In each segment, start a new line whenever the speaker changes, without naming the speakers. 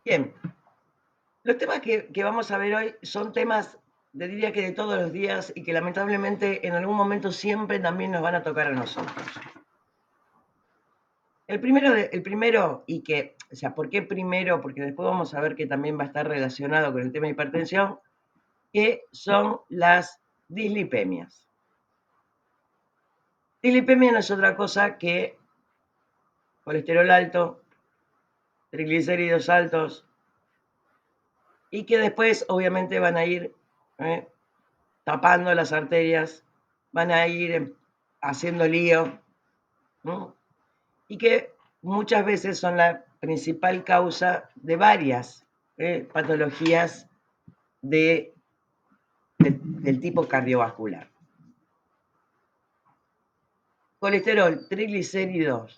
Bien, los temas que vamos a ver hoy son temas, diría que de todos los días y que lamentablemente en algún momento siempre también nos van a tocar a nosotros. El primero y que, o sea, ¿por qué primero? Porque después vamos a ver que también va a estar relacionado con el tema de hipertensión, que son las dislipemias. Dislipemia no es otra cosa que colesterol alto, triglicéridos altos, y que después obviamente van a ir eh, tapando las arterias, van a ir haciendo lío, ¿no? Y que muchas veces son la principal causa de varias patologías del tipo cardiovascular. Colesterol, triglicéridos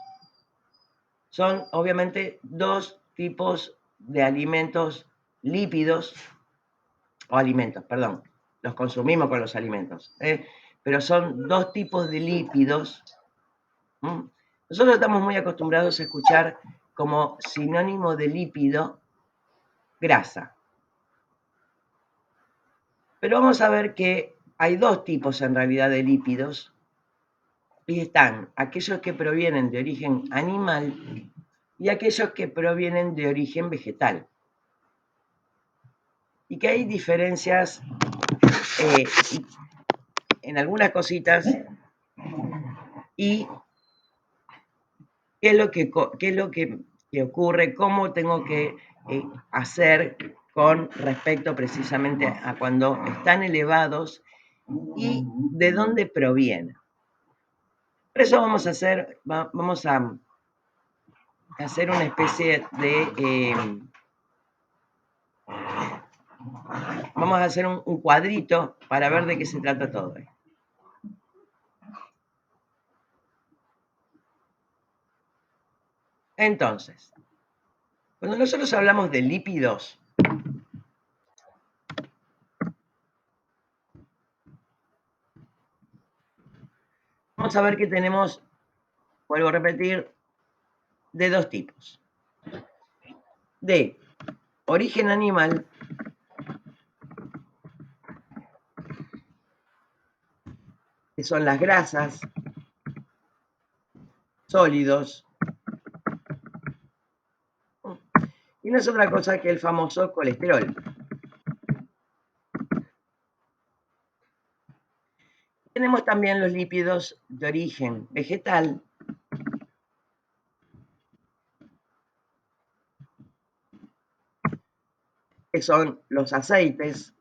son obviamente dos tipos de alimentos lípidos, o alimentos, perdón, los consumimos con los alimentos, pero son dos tipos de lípidos. Nosotros estamos muy acostumbrados a escuchar como sinónimo de lípido grasa, pero vamos a ver que hay dos tipos en realidad de lípidos, y están aquellos que provienen de origen animal y aquellos que provienen de origen vegetal, y que hay diferencias eh, en algunas cositas, y qué es lo que ocurre, cómo tengo que hacer con respecto precisamente a cuando están elevados y de dónde provienen. Por eso vamos a hacer una especie vamos a hacer un cuadrito para ver de qué se trata todo esto. Entonces, cuando nosotros hablamos de lípidos, vamos a ver que tenemos, vuelvo a repetir, de dos tipos. De origen animal, que son las grasas, sólidos, y no es otra cosa que el famoso colesterol. Tenemos también los lípidos de origen vegetal, que son los aceites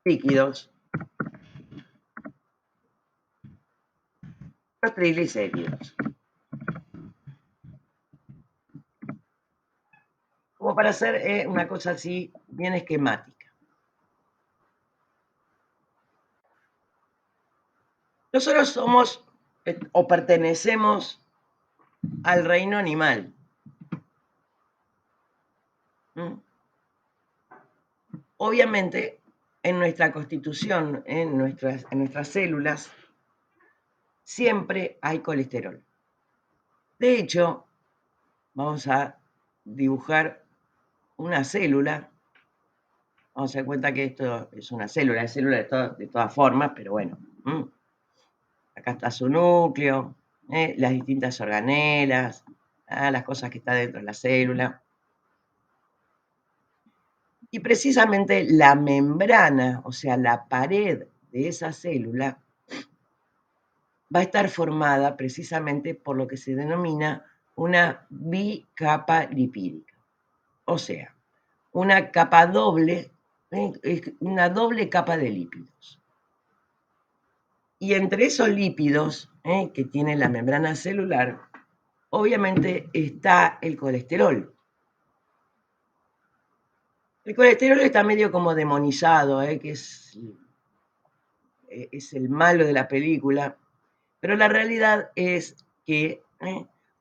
líquidos, los triglicéridos. Como para hacer una cosa así bien esquemática. Nosotros somos o pertenecemos al reino animal. Obviamente, en nuestra constitución, en nuestras células, siempre hay colesterol. De hecho, vamos a dibujar una célula. Vamos a dar cuenta que esto es una célula, es célula de todas formas, pero bueno. Acá está su núcleo, las distintas organelas, las cosas que están dentro de la célula. Y precisamente la membrana, o sea, la pared de esa célula, va a estar formada precisamente por lo que se denomina una bicapa lipídica. O sea, una capa doble, una doble capa de lípidos. Y entre esos lípidos que tiene la membrana celular, obviamente está el colesterol. El colesterol está medio como demonizado, que es el malo de la película, pero la realidad es que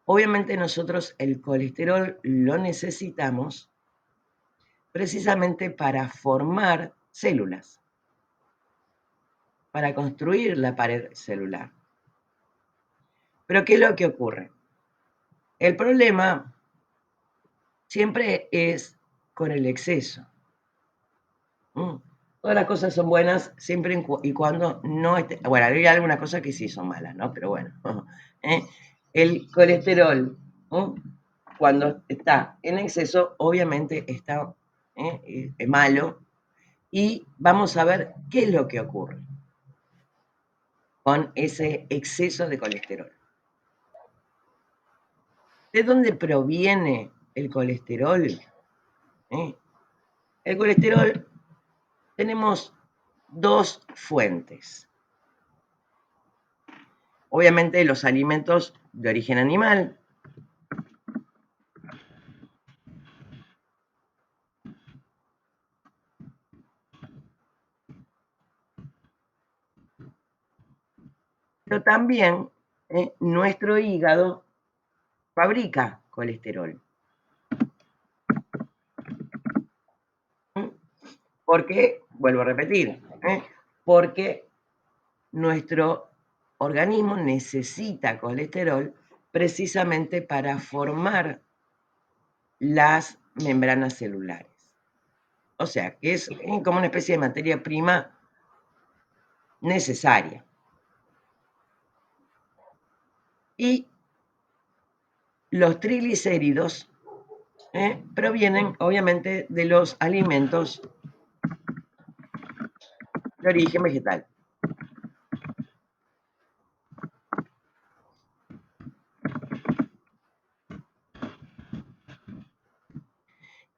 obviamente nosotros el colesterol lo necesitamos precisamente para formar células, para construir la pared celular. Pero ¿qué es lo que ocurre? El problema siempre es con el exceso. Todas las cosas son buenas siempre y cuando no esté. Bueno, hay algunas cosas que sí son malas, ¿no? Pero bueno. ¿eh? El colesterol, cuando está en exceso, obviamente está malo. Y vamos a ver qué es lo que ocurre con ese exceso de colesterol. ¿De dónde proviene el colesterol? El colesterol tenemos dos fuentes. Obviamente los alimentos de origen animal, pero también nuestro hígado fabrica colesterol. Porque, vuelvo a repetir, porque nuestro organismo necesita colesterol precisamente para formar las membranas celulares. O sea, que es como una especie de materia prima necesaria. Y los triglicéridos provienen obviamente de los alimentos de origen vegetal.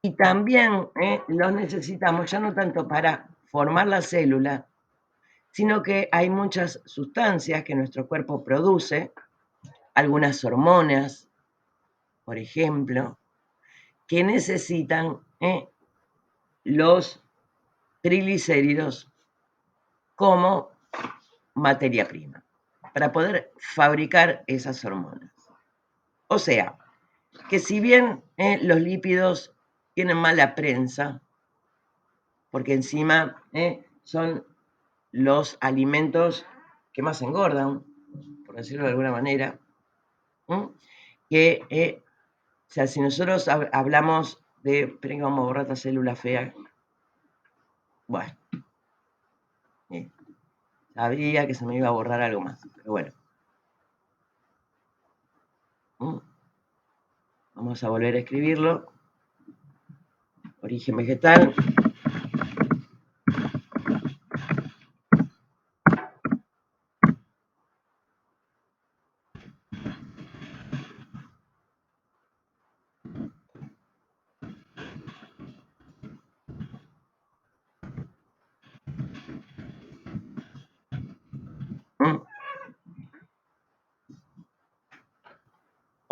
Y también los necesitamos ya no tanto para formar la célula, sino que hay muchas sustancias que nuestro cuerpo produce, algunas hormonas, por ejemplo, que necesitan los triglicéridos como materia prima para poder fabricar esas hormonas. O sea, que si bien los lípidos tienen mala prensa, porque encima son los alimentos que más engordan, por decirlo de alguna manera, que, o sea, si nosotros hablamos de, esperen que vamos a borrar esta célula fea, bueno, sabría que se me iba a borrar algo más, pero bueno. Vamos a volver a escribirlo. Origen vegetal.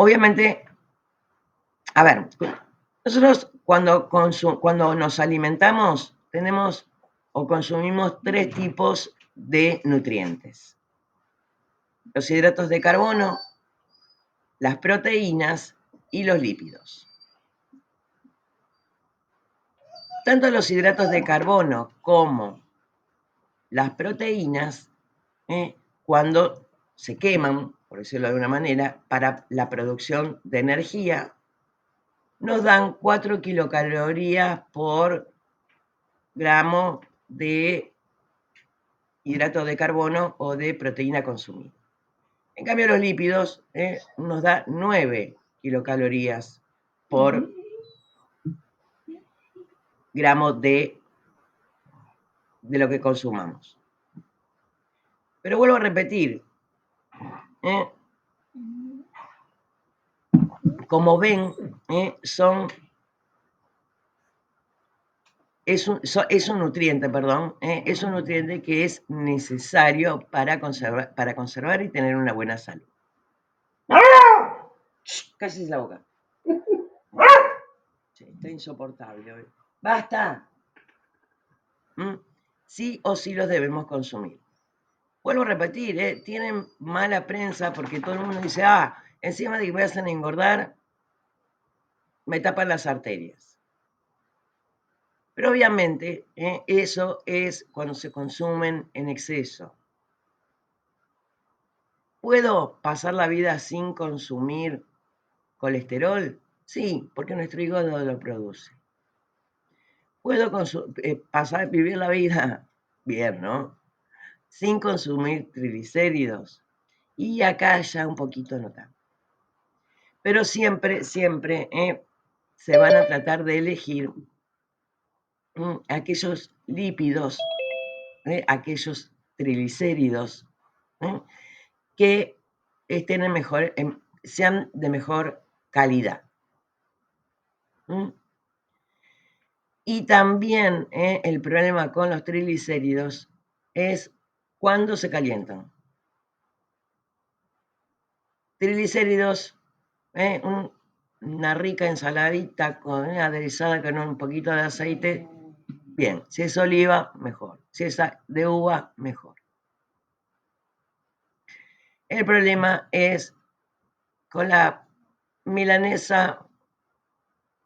Obviamente, a ver, nosotros cuando nos alimentamos tenemos o consumimos tres tipos de nutrientes. Los hidratos de carbono, las proteínas y los lípidos. Tanto los hidratos de carbono como las proteínas, cuando se queman, por decirlo de alguna manera, para la producción de energía, nos dan 4 kilocalorías por gramo de hidrato de carbono o de proteína consumida. En cambio, los lípidos nos da 9 kilocalorías por gramo de lo que consumamos. Pero vuelvo a repetir, como ven, es un nutriente, perdón, es un nutriente que es necesario para conservar y tener una buena salud. Cállese la boca. Sí, está insoportable hoy. ¡Basta! Sí o sí los debemos consumir. Vuelvo a repetir, tienen mala prensa porque todo el mundo dice, encima de que me hacen engordar, me tapan las arterias. Pero obviamente eso es cuando se consumen en exceso. ¿Puedo pasar la vida sin consumir colesterol? Sí, porque nuestro hígado lo produce. Puedo vivir la vida bien, ¿no? Sin consumir triglicéridos. Y acá ya un poquito no tanto. Pero siempre, siempre se van a tratar de elegir aquellos lípidos, aquellos triglicéridos que estén sean de mejor calidad. Y también el problema con los triglicéridos es cuando se calientan. Triglicéridos, una rica ensaladita aderezada con un poquito de aceite, bien. Si es oliva, mejor. Si es de uva, mejor. El problema es con la milanesa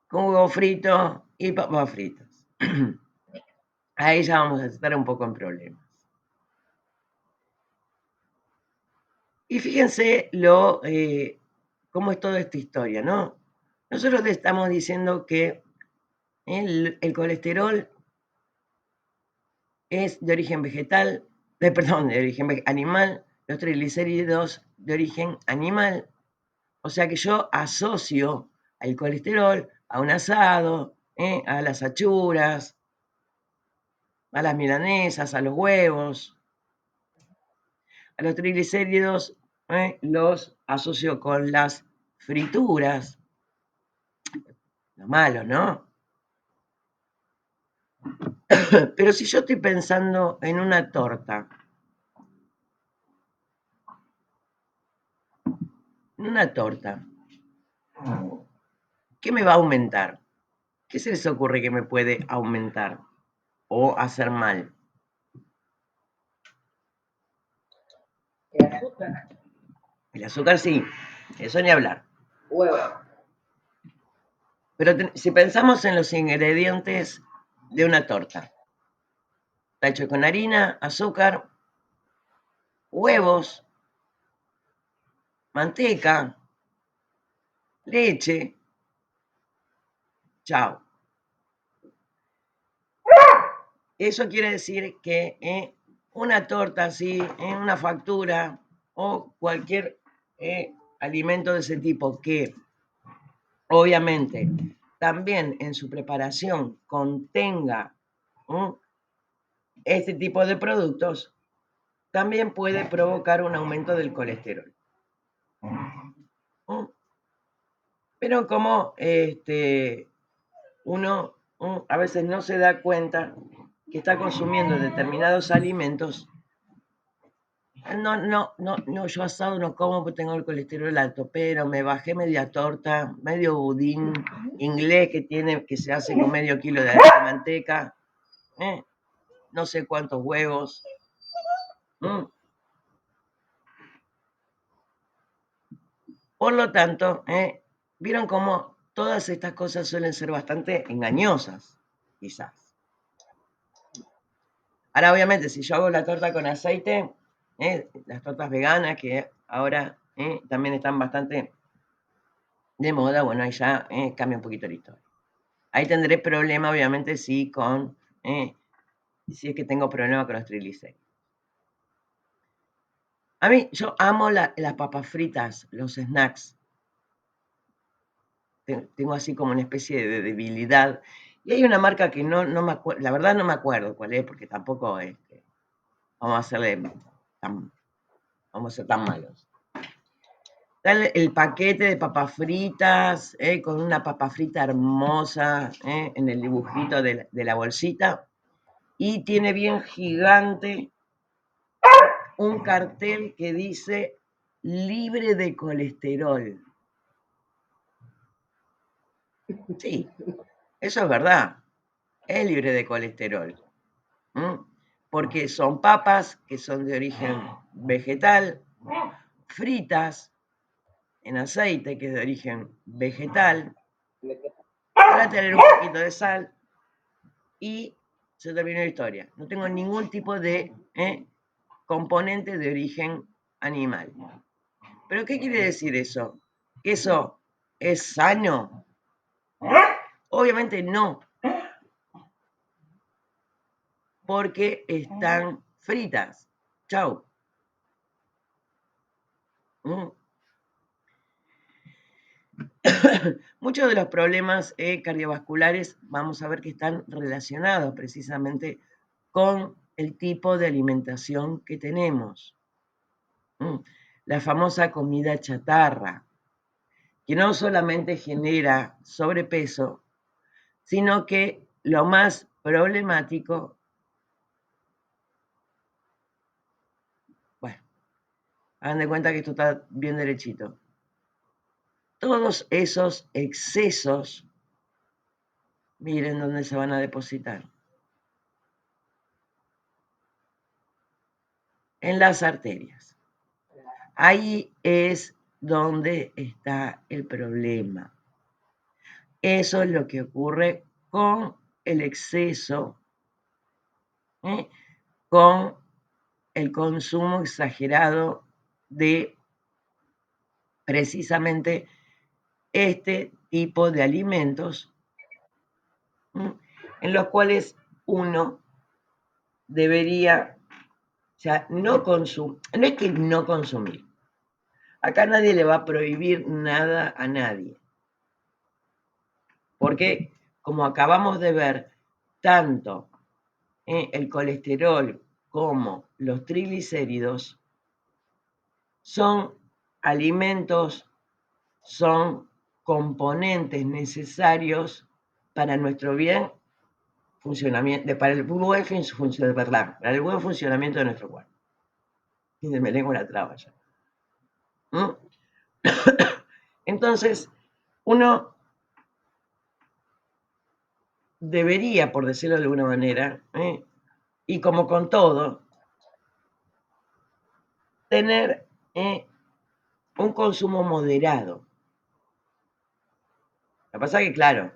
con huevo frito y papas fritas. Ahí ya vamos a estar un poco en problemas. Y fíjense cómo es toda esta historia, ¿no? Nosotros le estamos diciendo que el colesterol es de origen vegetal, perdón, de origen animal, los triglicéridos de origen animal. O sea que yo asocio el colesterol a un asado, a las achuras, a las milanesas, a los huevos. A los triglicéridos los asocio con las frituras. Lo malo, ¿no? Pero si yo estoy pensando en una torta, ¿qué me va a aumentar? ¿Qué se les ocurre que me puede aumentar o hacer mal?
El azúcar.
El azúcar sí, eso ni hablar.
Huevo.
Pero si pensamos en los ingredientes de una torta, está hecho con harina, azúcar, huevos, manteca, leche. Chao. Eso quiere decir que una torta así, una factura o cualquier alimento de ese tipo que obviamente también en su preparación contenga este tipo de productos, también puede provocar un aumento del colesterol. Pero como uno a veces no se da cuenta que está consumiendo determinados alimentos. No, yo asado no como porque tengo el colesterol alto, pero me bajé media torta, medio budín inglés que se hace con medio kilo de manteca, no sé cuántos huevos. Por lo tanto, vieron cómo todas estas cosas suelen ser bastante engañosas, quizás. Ahora, obviamente, si yo hago la torta con aceite, las tortas veganas que ahora también están bastante de moda, bueno, ahí ya cambia un poquito la historia. Ahí tendré problema, obviamente, si es que tengo problema con los triglicéridos. A mí, yo amo las papas fritas, los snacks. Tengo así como una especie de debilidad. Y hay una marca que no me acuerdo, la verdad no me acuerdo cuál es, porque tampoco vamos a ser tan malos. Está el paquete de papas fritas, con una papa frita hermosa, en el dibujito de la bolsita. Y tiene bien gigante un cartel que dice libre de colesterol. Sí, eso es verdad, es libre de colesterol. Porque son papas que son de origen vegetal, fritas en aceite que es de origen vegetal, para tener un poquito de sal y se terminó la historia. No tengo ningún tipo de componente de origen animal. ¿Pero qué quiere decir eso? ¿Que eso es sano? Obviamente no, porque están fritas. Chau. Mm. Muchos de los problemas cardiovasculares vamos a ver que están relacionados precisamente con el tipo de alimentación que tenemos. La famosa comida chatarra, que no solamente genera sobrepeso, sino que lo más problemático, bueno, hagan de cuenta que esto está bien derechito. Todos esos excesos, miren dónde se van a depositar. En las arterias. Ahí es donde está el problema. Eso es lo que ocurre con el exceso, con el consumo exagerado de precisamente este tipo de alimentos, en los cuales uno debería, o sea, no es que no consumir. Acá nadie le va a prohibir nada a nadie. Porque, como acabamos de ver, tanto el colesterol como los triglicéridos son alimentos, son componentes necesarios para nuestro bien funcionamiento, para el buen para el buen funcionamiento de nuestro cuerpo. Y me tengo la traba ya. Entonces, uno debería, por decirlo de alguna manera, y como con todo, tener un consumo moderado. Lo que pasa es que, claro,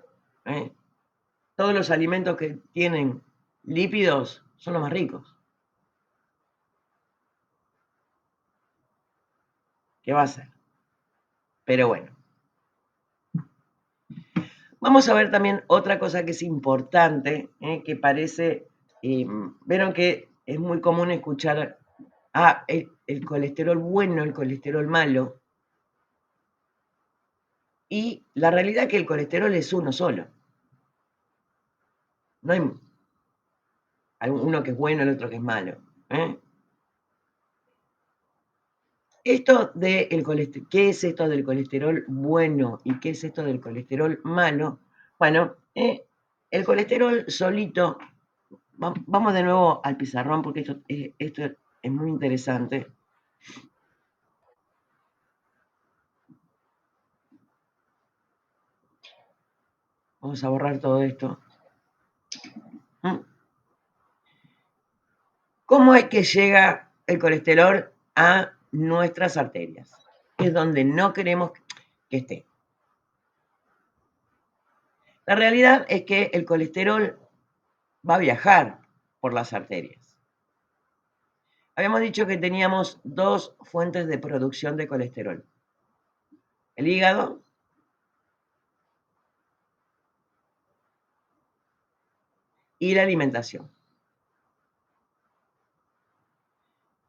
todos los alimentos que tienen lípidos son los más ricos. ¿Qué va a ser? Pero bueno. Vamos a ver también otra cosa que es importante, que parece, vieron que es muy común escuchar, el colesterol bueno, el colesterol malo, y la realidad es que el colesterol es uno solo. No hay uno que es bueno, el otro que es malo. Esto del colesterol, ¿qué es esto del colesterol bueno y qué es esto del colesterol malo? Bueno, el colesterol solito, vamos de nuevo al pizarrón porque esto es muy interesante. Vamos a borrar todo esto. ¿Cómo es que llega el colesterol a nuestras arterias? Es donde no queremos que esté. La realidad es que el colesterol va a viajar por las arterias. Habíamos dicho que teníamos dos fuentes de producción de colesterol. El hígado y la alimentación.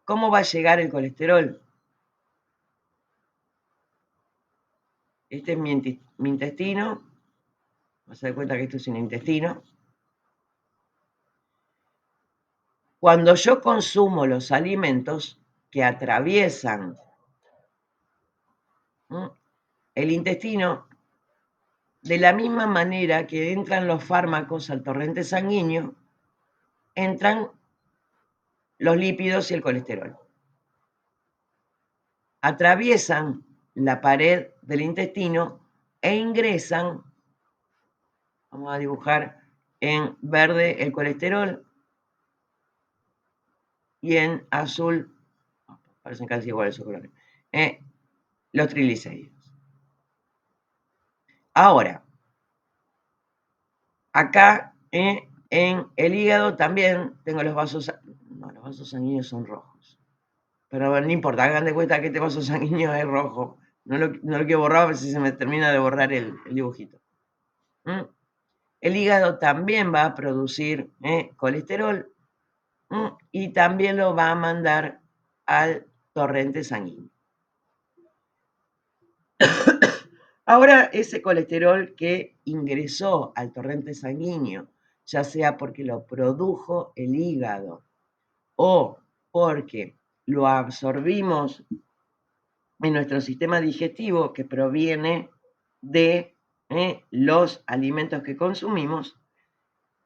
¿Cómo va a llegar el colesterol? Este es mi intestino. Vas a dar cuenta que esto es un intestino. Cuando yo consumo los alimentos que atraviesan el intestino, de la misma manera que entran los fármacos al torrente sanguíneo, entran los lípidos y el colesterol. Atraviesan la pared del intestino e ingresan, vamos a dibujar en verde el colesterol y en azul, parecen casi iguales esos colores, los triglicéridos. Ahora, acá en el hígado también tengo los vasos, no, los vasos sanguíneos son rojos. Pero bueno, no importa, hagan de cuenta que este vaso sanguíneo es rojo. No lo quiero borrar, a ver si se me termina de borrar el dibujito. El hígado también va a producir colesterol y también lo va a mandar al torrente sanguíneo. Ahora, ese colesterol que ingresó al torrente sanguíneo, ya sea porque lo produjo el hígado o porque lo absorbimos en nuestro sistema digestivo que proviene de los alimentos que consumimos,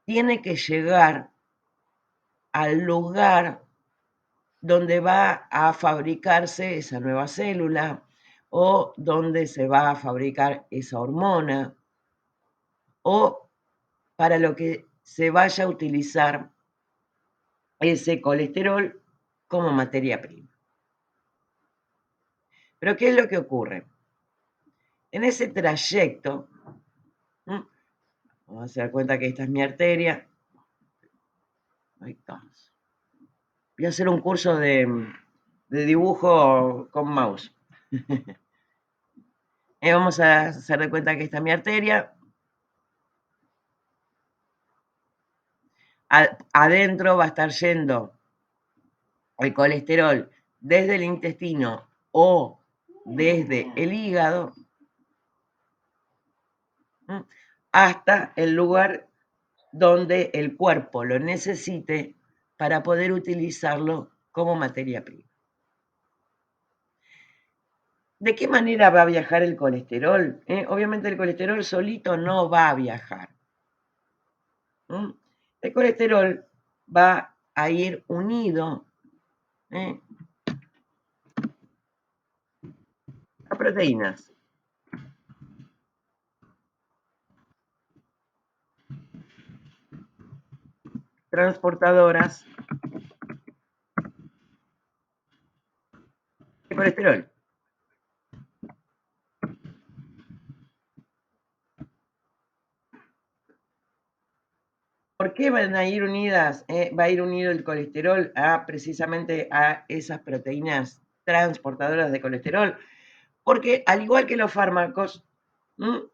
tiene que llegar al lugar donde va a fabricarse esa nueva célula o donde se va a fabricar esa hormona o para lo que se vaya a utilizar ese colesterol como materia prima. Pero ¿qué es lo que ocurre? En ese trayecto, vamos a dar cuenta que esta es mi arteria. Ahí estamos. Voy a hacer un curso de dibujo con mouse. Vamos a hacer de cuenta que esta es mi arteria. Adentro va a estar yendo el colesterol desde el intestino o desde el hígado hasta el lugar donde el cuerpo lo necesite para poder utilizarlo como materia prima. ¿De qué manera va a viajar el colesterol? Obviamente el colesterol solito no va a viajar. El colesterol va a ir unido a proteínas. Transportadoras de colesterol. ¿Por qué van a ir unidas? Va a ir unido el colesterol precisamente a esas proteínas transportadoras de colesterol. Porque al igual que los fármacos, yo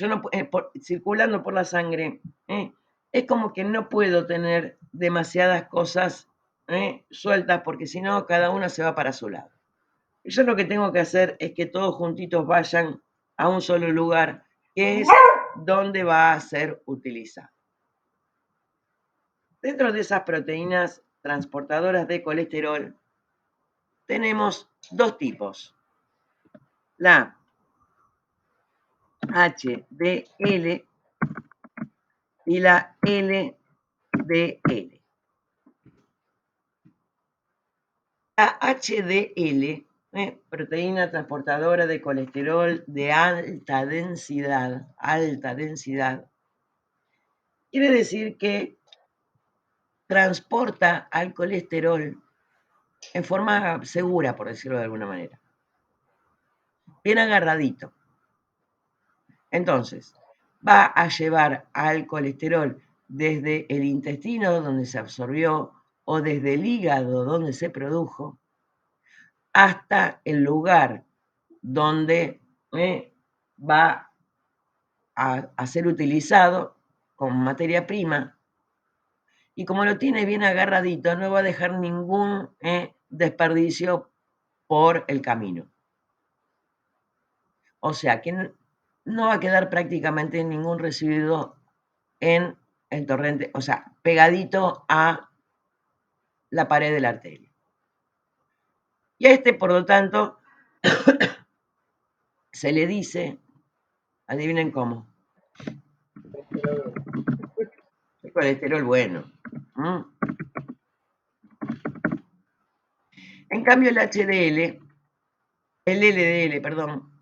no, circulando por la sangre, es como que no puedo tener demasiadas cosas sueltas porque si no cada una se va para su lado. Y yo lo que tengo que hacer es que todos juntitos vayan a un solo lugar, que es donde va a ser utilizado. Dentro de esas proteínas transportadoras de colesterol tenemos dos tipos. La HDL y la LDL. La HDL, proteína transportadora de colesterol de alta densidad, quiere decir que transporta al colesterol en forma segura, por decirlo de alguna manera. Bien agarradito. Entonces, va a llevar al colesterol desde el intestino donde se absorbió o desde el hígado donde se produjo hasta el lugar donde va a ser utilizado como materia prima y como lo tiene bien agarradito no va a dejar ningún desperdicio por el camino. O sea que no va a quedar prácticamente ningún residuo en el torrente, o sea, pegadito a la pared de la arteria. Y a por lo tanto, se le dice, adivinen cómo, el colesterol bueno. En cambio, el HDL, el LDL, perdón,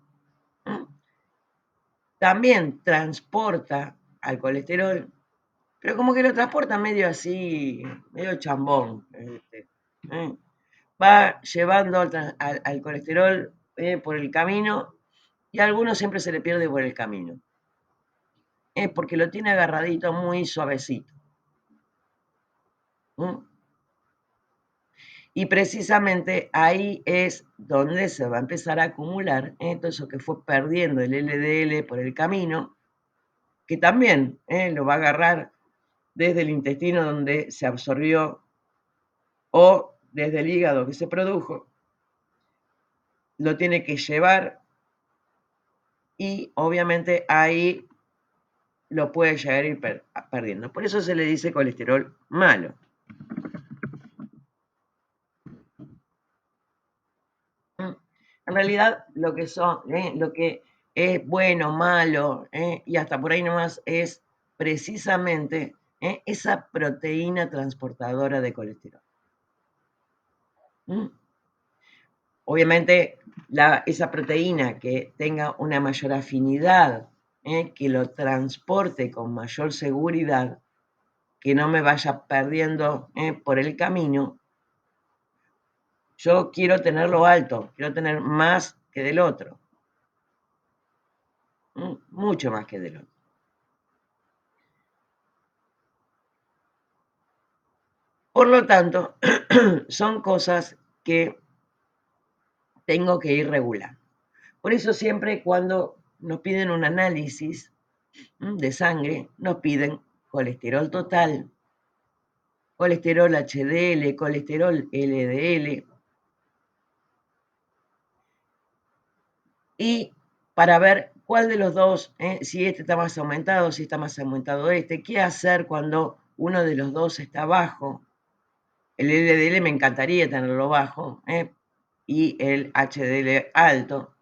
también transporta al colesterol, pero como que lo transporta medio así, medio chambón. Va llevando al colesterol por el camino y a algunos siempre se le pierde por el camino. Porque lo tiene agarradito muy suavecito. Y precisamente ahí es donde se va a empezar a acumular todo eso que fue perdiendo el LDL por el camino que también lo va a agarrar desde el intestino donde se absorbió o desde el hígado que se produjo, lo tiene que llevar y obviamente ahí lo puede llegar a ir perdiendo. Por eso se le dice colesterol malo. En realidad lo que son, lo que es bueno, malo, y hasta por ahí nomás es precisamente esa proteína transportadora de colesterol. Obviamente esa proteína que tenga una mayor afinidad, que lo transporte con mayor seguridad, que no me vaya perdiendo por el camino, yo quiero tenerlo alto, quiero tener más que del otro, mucho más que del otro. Por lo tanto, son cosas que tengo que ir regulando. Por eso siempre cuando nos piden un análisis de sangre, nos piden colesterol total, colesterol HDL, colesterol LDL, y para ver cuál de los dos, si este está más aumentado, si está más aumentado este, qué hacer cuando uno de los dos está bajo. El LDL me encantaría tenerlo bajo, y el HDL alto.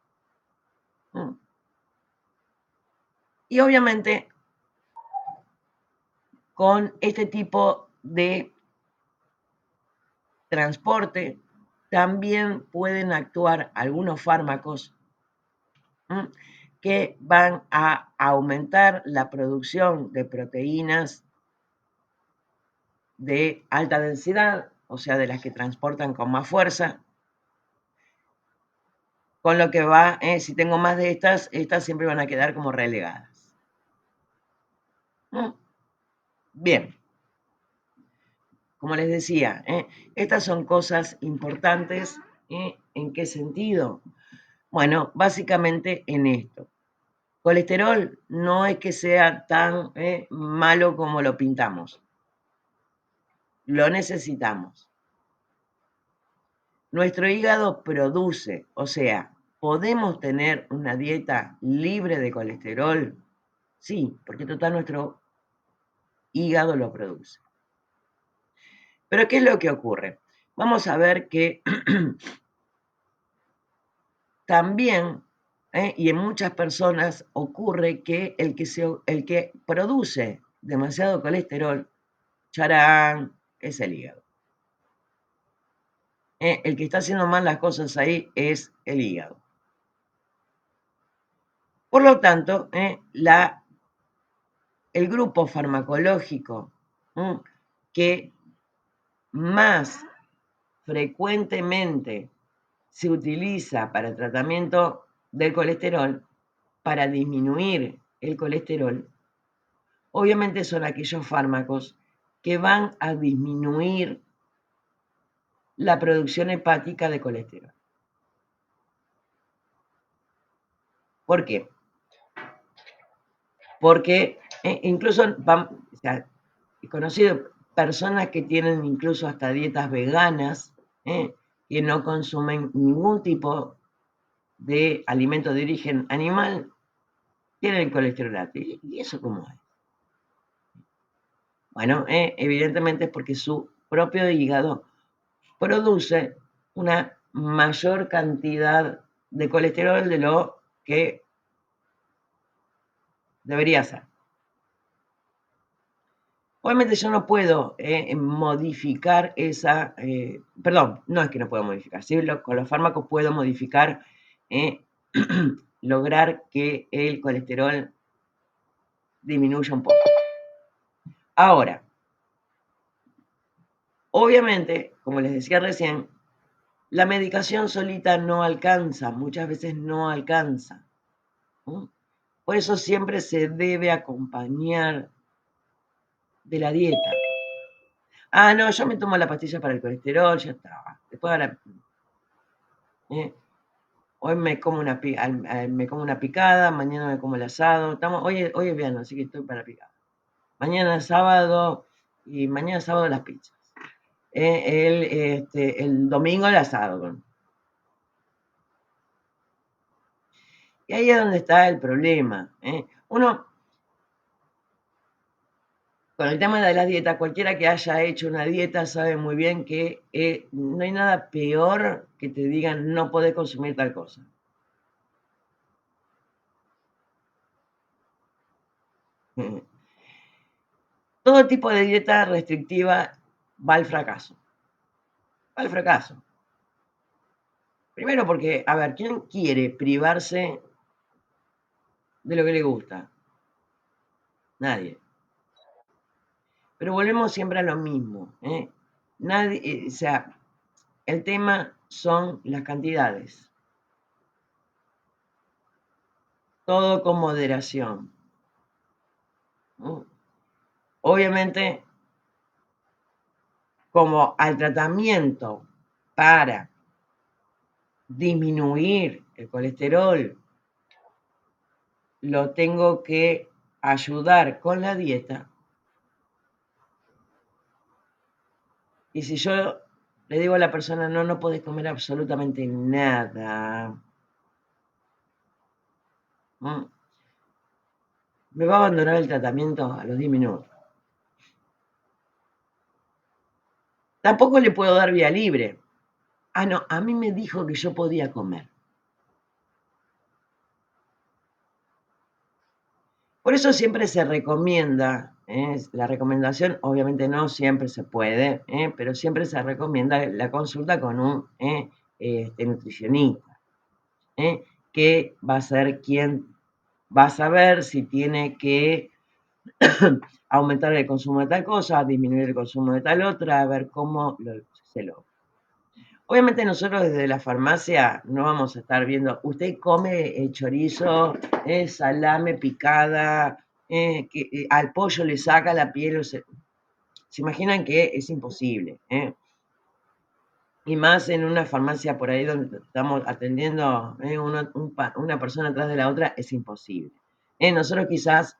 Y obviamente con este tipo de transporte también pueden actuar algunos fármacos que van a aumentar la producción de proteínas de alta densidad, o sea, de las que transportan con más fuerza, con lo que va, si tengo más de estas siempre van a quedar como relegadas. Bien, como les decía, estas son cosas importantes. ¿En qué sentido? Bueno, básicamente en esto. Colesterol no es que sea tan malo como lo pintamos. Lo necesitamos. Nuestro hígado produce, o sea, ¿podemos tener una dieta libre de colesterol? Sí, porque total nuestro hígado lo produce. Pero ¿qué es lo que ocurre? Vamos a ver que también, y en muchas personas ocurre que el que produce demasiado colesterol, charán, es el hígado. El que está haciendo mal las cosas ahí es el hígado. Por lo tanto, el grupo farmacológico que más frecuentemente se utiliza para el tratamiento del colesterol, para disminuir el colesterol, obviamente son aquellos fármacos que van a disminuir la producción hepática de colesterol. ¿Por qué? Porque incluso he conocido personas que tienen incluso hasta dietas veganas, que no consumen ningún tipo de alimento de origen animal, tienen colesterol alto. ¿Y eso cómo es? Bueno, evidentemente es porque su propio hígado produce una mayor cantidad de colesterol de lo que debería ser. Obviamente yo no puedo modificar esa, perdón, no es que no puedo modificar, sí, con los fármacos puedo modificar, lograr que el colesterol disminuya un poco. Ahora, obviamente, como les decía recién, la medicación solita no alcanza, muchas veces no alcanza. Por eso siempre se debe acompañar de la dieta. Ah, no, yo me tomo la pastilla para el colesterol, ya está. Después ahora, Hoy me como una picada, mañana me como el asado. Hoy es viernes, así que estoy para picada. Mañana es sábado y mañana es sábado las pizzas. El domingo el asado. Y ahí es donde está el problema. Uno, con el tema de las dietas, cualquiera que haya hecho una dieta sabe muy bien que no hay nada peor que te digan no podés consumir tal cosa. Todo tipo de dieta restrictiva va al fracaso. Va al fracaso. Primero porque, a ver, ¿quién quiere privarse de lo que le gusta? Nadie. Pero volvemos siempre a lo mismo. Nadie, o sea, el tema son las cantidades. Todo con moderación. Obviamente, como al tratamiento para disminuir el colesterol, lo tengo que ayudar con la dieta. Y si yo le digo a la persona, no podés comer absolutamente nada, me va a abandonar el tratamiento a los 10 minutos. Tampoco le puedo dar vía libre. Ah, no, a mí me dijo que yo podía comer. Por eso siempre se recomienda, la recomendación obviamente no siempre se puede, pero siempre se recomienda la consulta con un nutricionista, que va a ser quien va a saber si tiene que aumentar el consumo de tal cosa, disminuir el consumo de tal otra, a ver cómo se lo... Obviamente nosotros desde la farmacia no vamos a estar viendo, usted come chorizo, salame picada, que al pollo le saca la piel, se imaginan que es imposible. Y más en una farmacia por ahí donde estamos atendiendo una persona atrás de la otra, es imposible. Nosotros quizás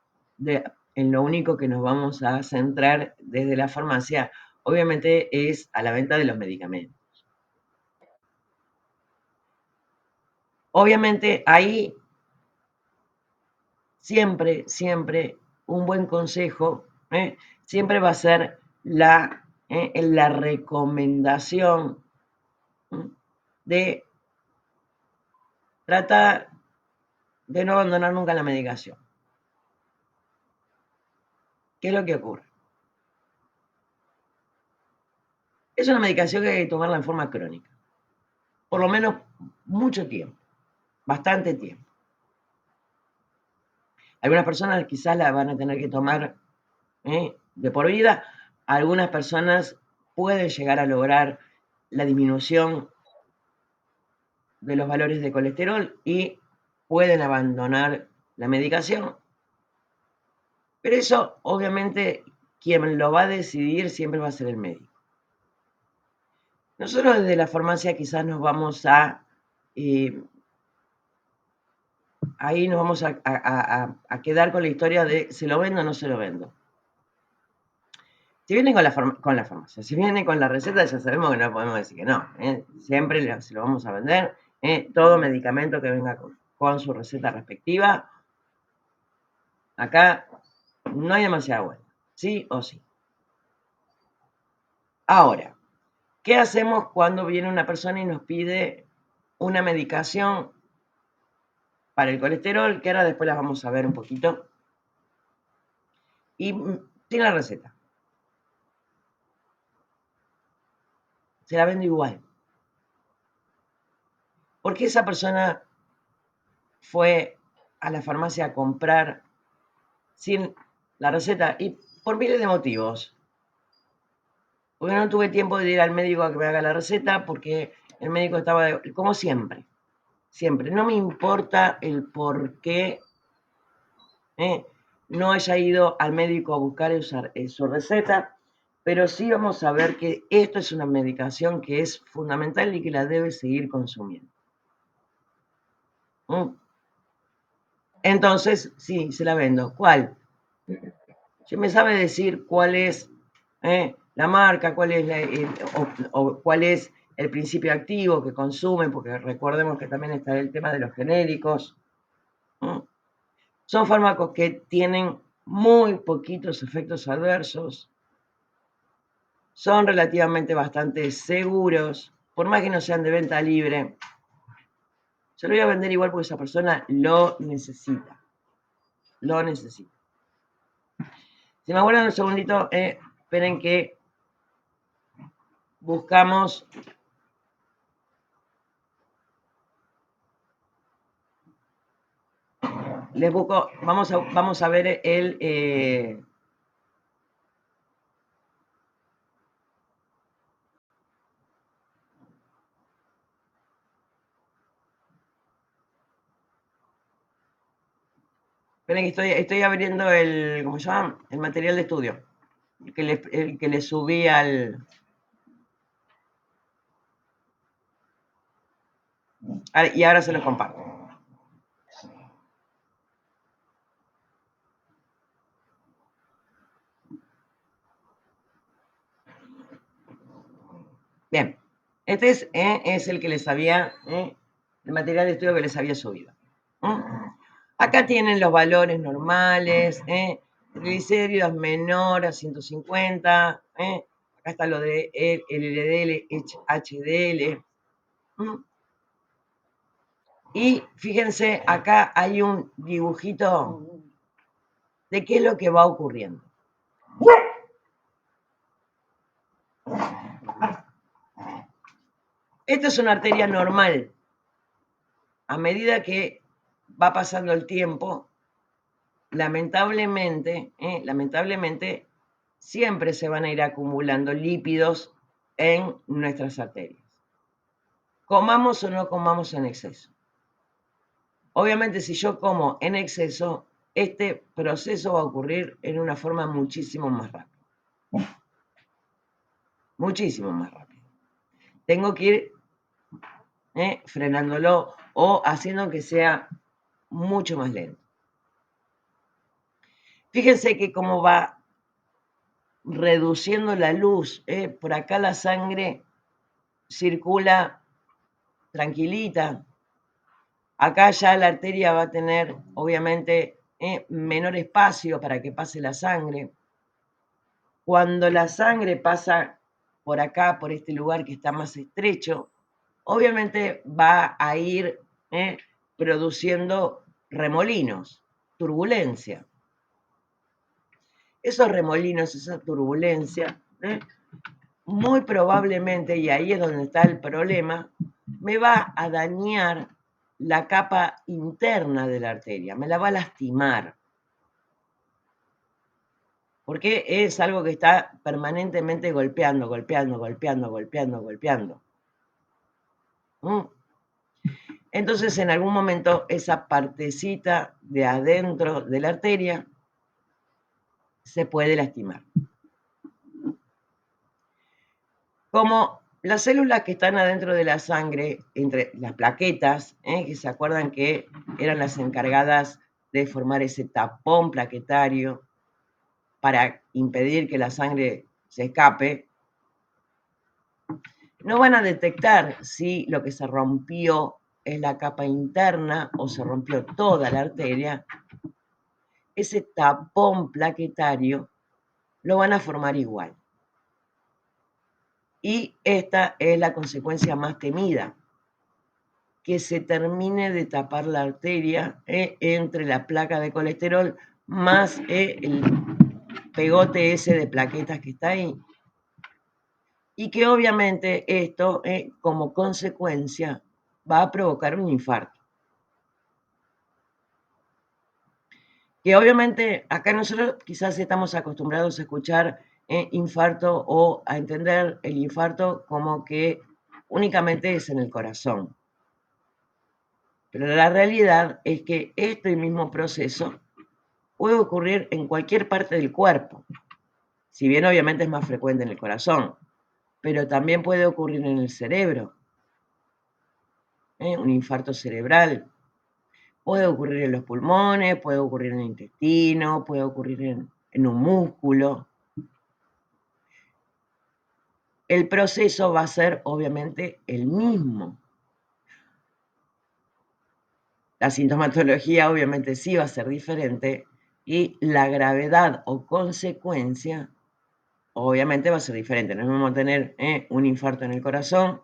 en lo único que nos vamos a centrar desde la farmacia, obviamente es a la venta de los medicamentos. Obviamente ahí siempre un buen consejo, siempre va a ser la recomendación de tratar de no abandonar nunca la medicación. ¿Qué es lo que ocurre? Es una medicación que hay que tomarla en forma crónica, por lo menos mucho tiempo, bastante tiempo. Algunas personas quizás la van a tener que tomar de por vida, algunas personas pueden llegar a lograr la disminución de los valores de colesterol y pueden abandonar la medicación. Pero eso, obviamente, quien lo va a decidir siempre va a ser el médico. Nosotros desde la farmacia quizás nos vamos ahí nos vamos a quedar con la historia de ¿se lo vendo o no se lo vendo? Si viene con la farmacia, si viene con la receta, ya sabemos que no podemos decir que no. Siempre se lo vamos a vender. Todo medicamento que venga con su receta respectiva. Acá no hay demasiada vuelta. Sí o sí. Ahora, ¿qué hacemos cuando viene una persona y nos pide una medicación para el colesterol? Que ahora después las vamos a ver un poquito. Y tiene la receta. Se la vendo igual. Porque esa persona fue a la farmacia a comprar sin la receta y por miles de motivos. Porque no tuve tiempo de ir al médico a que me haga la receta, porque el médico estaba, como siempre, siempre. No me importa el por qué no haya ido al médico a buscar su receta, pero sí vamos a ver que esto es una medicación que es fundamental y que la debe seguir consumiendo. Entonces, sí, se la vendo. ¿Cuál? Si me sabe decir cuál es la marca, cuál es o cuál es el principio activo que consumen, porque recordemos que también está el tema de los genéricos. Son fármacos que tienen muy poquitos efectos adversos, son relativamente bastante seguros, por más que no sean de venta libre. Se lo voy a vender igual porque esa persona lo necesita. Lo necesita. Si me aguardan un segundito, esperen que buscamos. Les busco, vamos a ver el. Esperen que estoy abriendo el. ¿Cómo se llama? El material de estudio. El que le subí al. Y ahora se los comparto. Bien, este es el que les había, el material de estudio que les había subido. Acá tienen los valores normales, triglicéridos menor a 150, acá está lo de el LDL, HDL. Y fíjense, acá hay un dibujito de qué es lo que va ocurriendo. Esta es una arteria normal. A medida que va pasando el tiempo, lamentablemente, siempre se van a ir acumulando lípidos en nuestras arterias. Comamos o no comamos en exceso. Obviamente, si yo como en exceso, este proceso va a ocurrir en una forma muchísimo más rápida. Muchísimo más rápido. Tengo que ir frenándolo o haciendo que sea mucho más lento. Fíjense que cómo va reduciendo la luz. Por acá la sangre circula tranquilita. Acá ya la arteria va a tener, obviamente, menor espacio para que pase la sangre. Cuando la sangre pasa por acá, por este lugar que está más estrecho, obviamente va a ir produciendo remolinos, turbulencia. Esos remolinos, esa turbulencia, muy probablemente, y ahí es donde está el problema, me va a dañar la capa interna de la arteria, me la va a lastimar. Porque es algo que está permanentemente golpeando. Entonces, en algún momento, esa partecita de adentro de la arteria se puede lastimar. Como las células que están adentro de la sangre, entre las plaquetas, que se acuerdan que eran las encargadas de formar ese tapón plaquetario para impedir que la sangre se escape, no van a detectar si lo que se rompió es la capa interna o se rompió toda la arteria. Ese tapón plaquetario lo van a formar igual. Y esta es la consecuencia más temida, que se termine de tapar la arteria entre la placa de colesterol más el pegote ese de plaquetas que está ahí. Y que obviamente esto, como consecuencia, va a provocar un infarto. Que obviamente acá nosotros quizás estamos acostumbrados a escuchar infarto o a entender el infarto como que únicamente es en el corazón. Pero la realidad es que este mismo proceso puede ocurrir en cualquier parte del cuerpo, si bien obviamente es más frecuente en el corazón, pero también puede ocurrir en el cerebro, un infarto cerebral, Puede ocurrir en los pulmones, puede ocurrir en el intestino, puede ocurrir en un músculo. El proceso va a ser obviamente el mismo. La sintomatología obviamente sí va a ser diferente y la gravedad o consecuencia obviamente va a ser diferente. No vamos a tener un infarto en el corazón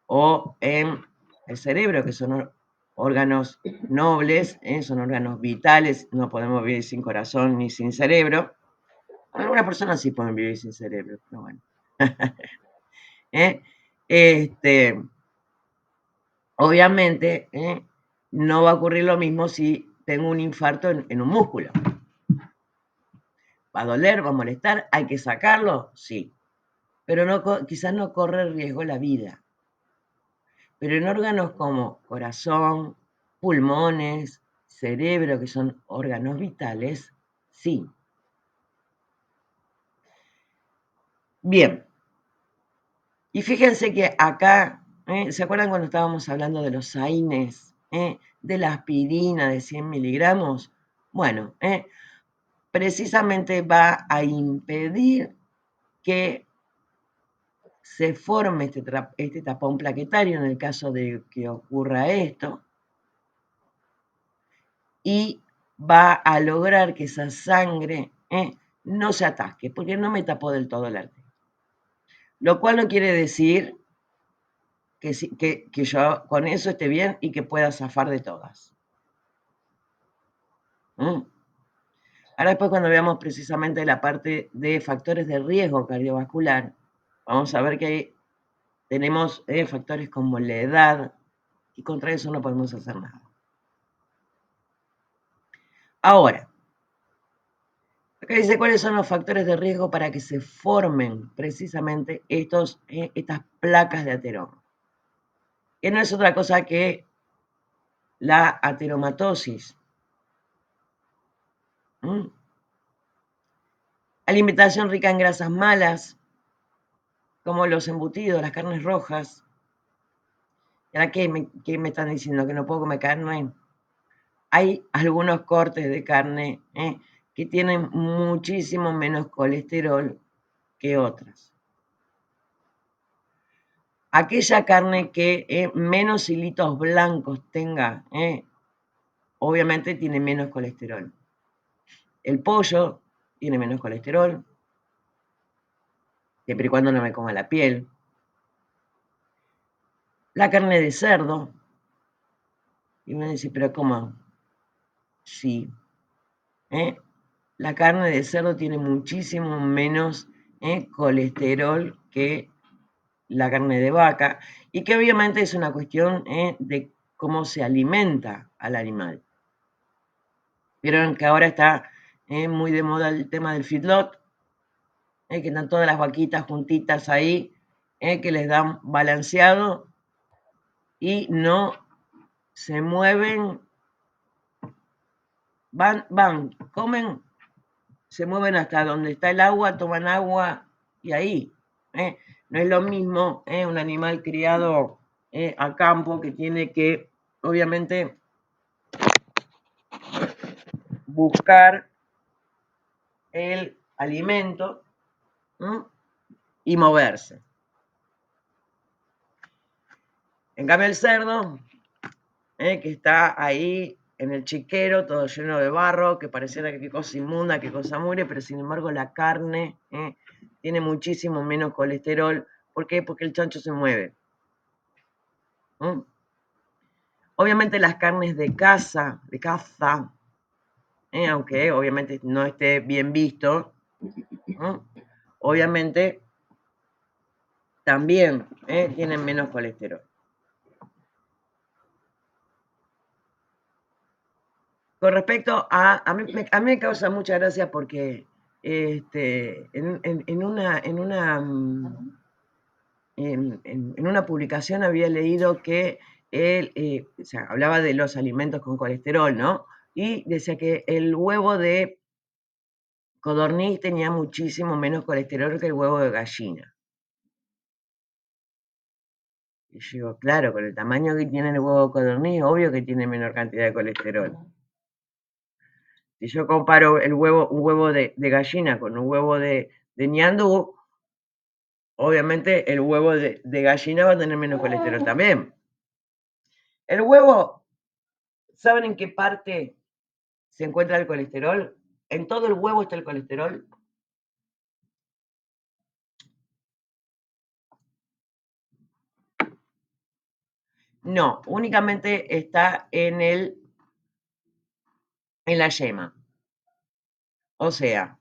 o en el cerebro, que son órganos nobles, son órganos vitales, no podemos vivir sin corazón ni sin cerebro. Algunas personas sí pueden vivir sin cerebro, pero bueno. Obviamente, no va a ocurrir lo mismo si tengo un infarto en un músculo. ¿Va a doler? ¿Va a molestar? ¿Hay que sacarlo? Sí. Pero quizás no corre riesgo la vida. Pero en órganos como corazón, pulmones, cerebro, que son órganos vitales, sí. Bien. Y fíjense que acá, ¿se acuerdan cuando estábamos hablando de los AINES? De la aspirina de 100 miligramos. Bueno, precisamente va a impedir que se forme este tapón plaquetario en el caso de que ocurra esto, y va a lograr que esa sangre no se atasque, porque no me tapó del todo el arteria. Lo cual no quiere decir que yo con eso esté bien y que pueda zafar de todas. Ahora después cuando veamos precisamente la parte de factores de riesgo cardiovascular, vamos a ver que tenemos factores como la edad, y contra eso no podemos hacer nada. Ahora, acá dice cuáles son los factores de riesgo para que se formen precisamente estas placas de ateroma, que no es otra cosa que la ateromatosis. Alimentación rica en grasas malas, como los embutidos, las carnes rojas. ¿Y ahora qué me están diciendo? ¿Que no puedo comer carne? Hay algunos cortes de carne que tienen muchísimo menos colesterol que otras. Aquella carne que menos hilitos blancos tenga, obviamente tiene menos colesterol. El pollo tiene menos colesterol, siempre y cuando no me coma la piel. La carne de cerdo, y uno dice, pero ¿cómo? Sí. La carne de cerdo tiene muchísimo menos colesterol que la carne de vaca, y que obviamente es una cuestión de cómo se alimenta al animal. Vieron que ahora está muy de moda el tema del feedlot, que están todas las vaquitas juntitas ahí, que les dan balanceado y no se mueven, comen, se mueven hasta donde está el agua, toman agua y ahí. No es lo mismo un animal criado a campo que tiene que, obviamente, buscar el alimento y moverse. En cambio el cerdo, que está ahí en el chiquero, todo lleno de barro, que pareciera que qué cosa inmunda, qué cosa mugre, pero sin embargo la carne tiene muchísimo menos colesterol. ¿Por qué? Porque el chancho se mueve. Obviamente las carnes de caza, aunque obviamente no esté bien visto, obviamente también tienen menos colesterol. Con respecto a mí me causa mucha gracia porque en una publicación había leído que él, o sea, hablaba de los alimentos con colesterol, ¿no? Y decía que el huevo de codorniz tenía muchísimo menos colesterol que el huevo de gallina. Y yo digo, claro, con el tamaño que tiene el huevo de codorniz, obvio que tiene menor cantidad de colesterol. Si yo comparo un huevo de gallina con un huevo de ñandú, obviamente el huevo de gallina va a tener menos colesterol también. El huevo, ¿saben en qué parte se encuentra el colesterol? ¿En todo el huevo está el colesterol? No, únicamente está en la yema. O sea,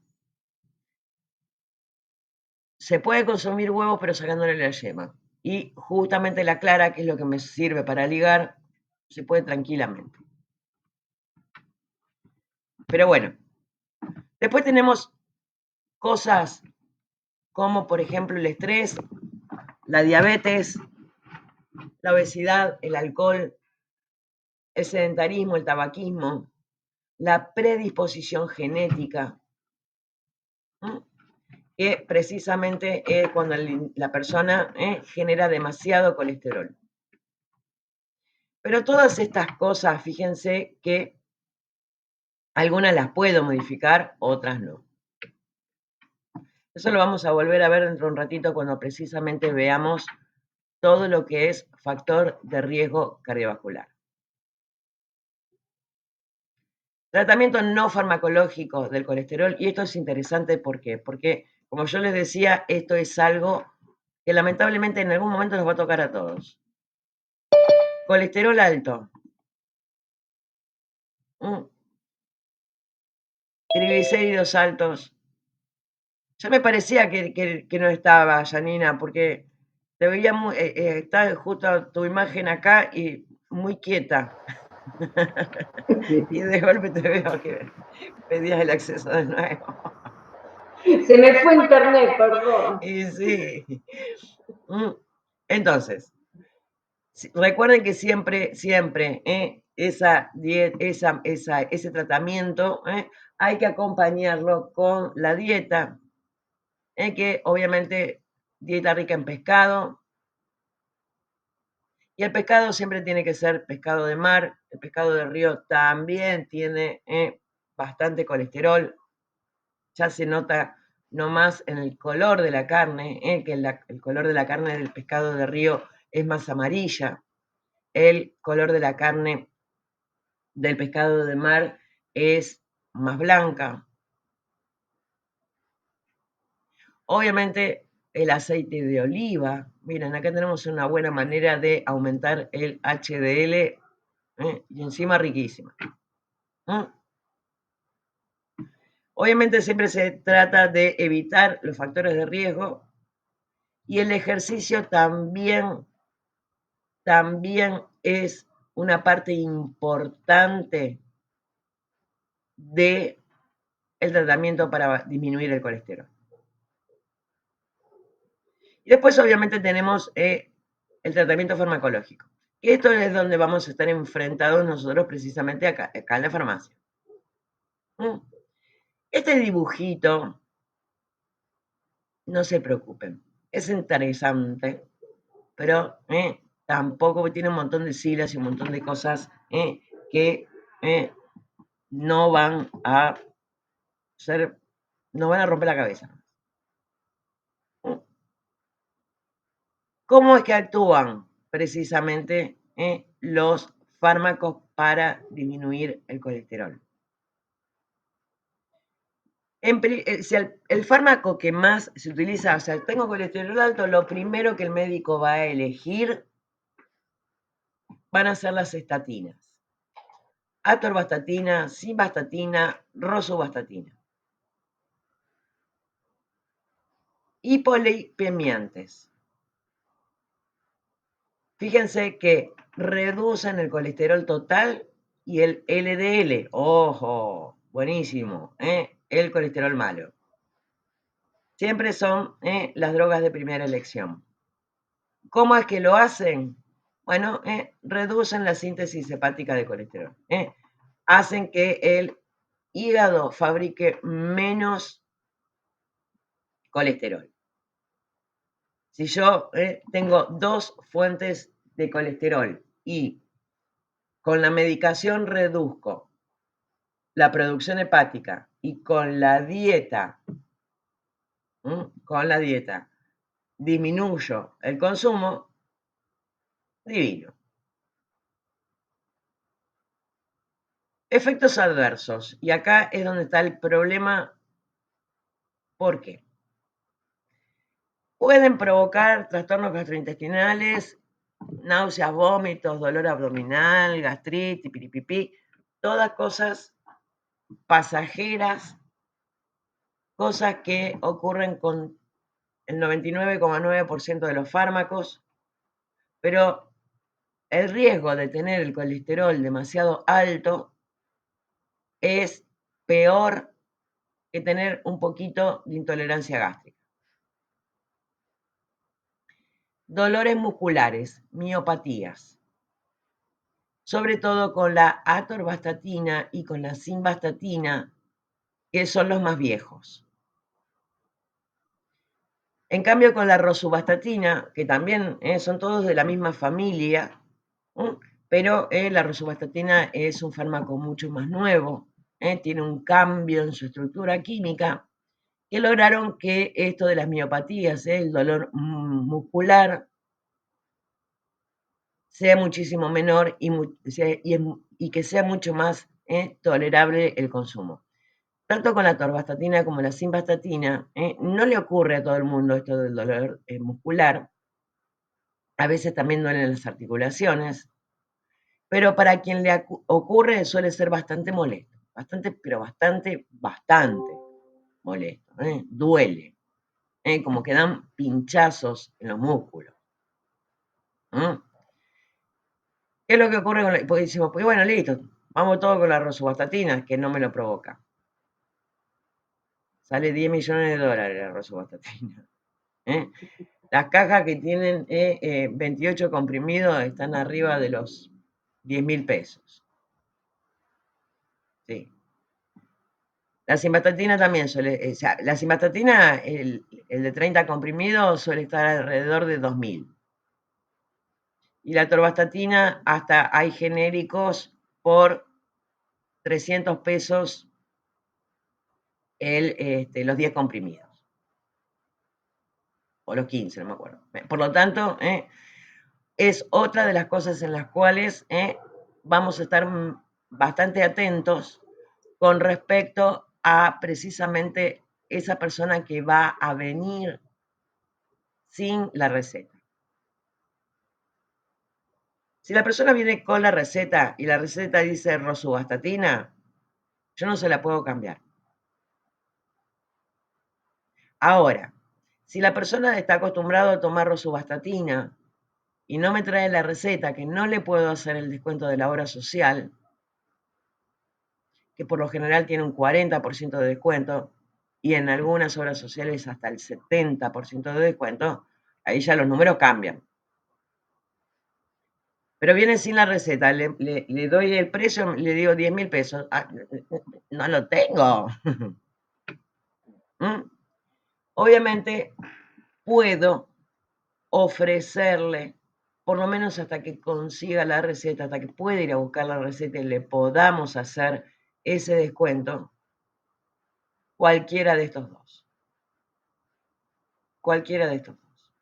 se puede consumir huevos pero sacándole la yema. Y justamente la clara, que es lo que me sirve para ligar, se puede tranquilamente. Pero bueno, después tenemos cosas como por ejemplo el estrés, la diabetes, la obesidad, el alcohol, el sedentarismo, el tabaquismo, la predisposición genética, que precisamente es cuando la persona genera demasiado colesterol. Pero todas estas cosas, fíjense que algunas las puedo modificar, otras no. Eso lo vamos a volver a ver dentro de un ratito cuando precisamente veamos todo lo que es factor de riesgo cardiovascular. Tratamiento no farmacológico del colesterol, y esto es interesante, ¿por qué? Porque, como yo les decía, esto es algo que lamentablemente en algún momento nos va a tocar a todos. Colesterol alto. Triglicéridos altos. Ya me parecía que no estaba, Janina, porque te veía muy, está justo tu imagen acá y muy quieta. Y de golpe te veo que pedías el acceso de nuevo.
Se me fue internet, perdón.
Y sí. Entonces, recuerden que siempre, ese tratamiento hay que acompañarlo con la dieta, que obviamente dieta rica en pescado. Y el pescado siempre tiene que ser pescado de mar. El pescado de río también tiene bastante colesterol. Ya se nota nomás en el color de la carne, que el color de la carne del pescado de río es más amarilla. El color de la carne del pescado de mar es más blanca. Obviamente el aceite de oliva. Miren, acá tenemos una buena manera de aumentar el HDL y encima riquísima. Obviamente siempre se trata de evitar los factores de riesgo y el ejercicio también es una parte importante del tratamiento para disminuir el colesterol. Y después obviamente tenemos el tratamiento farmacológico. Y esto es donde vamos a estar enfrentados nosotros precisamente acá en la farmacia. Este dibujito, no se preocupen, es interesante, pero tampoco tiene un montón de siglas y un montón de cosas que no van a ser, no van a romper la cabeza. ¿Cómo es que actúan precisamente los fármacos para disminuir el colesterol? Si el fármaco que más se utiliza, o sea, tengo colesterol alto, lo primero que el médico va a elegir van a ser las estatinas. Atorvastatina, simvastatina, rosuvastatina. Hipolipemiantes. Fíjense que reducen el colesterol total y el LDL. ¡Ojo! Buenísimo. El colesterol malo. Siempre son las drogas de primera elección. ¿Cómo es que lo hacen? Bueno, reducen la síntesis hepática de colesterol. Hacen que el hígado fabrique menos colesterol. Si yo tengo dos fuentes de colesterol y con la medicación reduzco la producción hepática y con la dieta disminuyo el consumo, divino. Efectos adversos. Y acá es donde está el problema. ¿Por qué? Pueden provocar trastornos gastrointestinales, náuseas, vómitos, dolor abdominal, gastritis, piripipí, todas cosas pasajeras, cosas que ocurren con el 99,9% de los fármacos, pero el riesgo de tener el colesterol demasiado alto es peor que tener un poquito de intolerancia gástrica. Dolores musculares, miopatías, sobre todo con la atorvastatina y con la simvastatina, que son los más viejos. En cambio, con la rosuvastatina, que también son todos de la misma familia, pero la rosuvastatina es un fármaco mucho más nuevo, tiene un cambio en su estructura química, que lograron que esto de las miopatías, el dolor muscular, sea muchísimo menor y que sea mucho más tolerable el consumo. Tanto con la atorvastatina como la simvastatina, no le ocurre a todo el mundo esto del dolor muscular. A veces también duelen las articulaciones, pero para quien le ocurre suele ser bastante molesto, pero bastante molesto, duele, como que dan pinchazos en los músculos. ¿Qué es lo que ocurre con porque decimos, pues bueno, listo, vamos todo con la rosuvastatina, que no me lo provoca? Sale 10 millones de dólares la rosuvastatina. Las cajas que tienen 28 comprimidos están arriba de los 10.000 pesos. Sí. La simvastatina también suele, la simvastatina, el de 30 comprimidos suele estar alrededor de 2.000. Y la atorvastatina, hasta hay genéricos por 300 pesos los 10 comprimidos. O los 15, no me acuerdo. Por lo tanto, es otra de las cosas en las cuales vamos a estar bastante atentos con respecto a precisamente esa persona que va a venir sin la receta. Si la persona viene con la receta y la receta dice rosuvastatina, yo no se la puedo cambiar. Ahora, si la persona está acostumbrada a tomar rosuvastatina y no me trae la receta, que no le puedo hacer el descuento de la obra social, que por lo general tiene un 40% de descuento, y en algunas obras sociales hasta el 70% de descuento, ahí ya los números cambian. Pero viene sin la receta, le doy el precio, le digo 10.000 pesos. Ah, no lo tengo. Obviamente puedo ofrecerle, por lo menos hasta que consiga la receta, hasta que pueda ir a buscar la receta y le podamos hacer ese descuento, cualquiera de estos dos. Cualquiera de estos dos.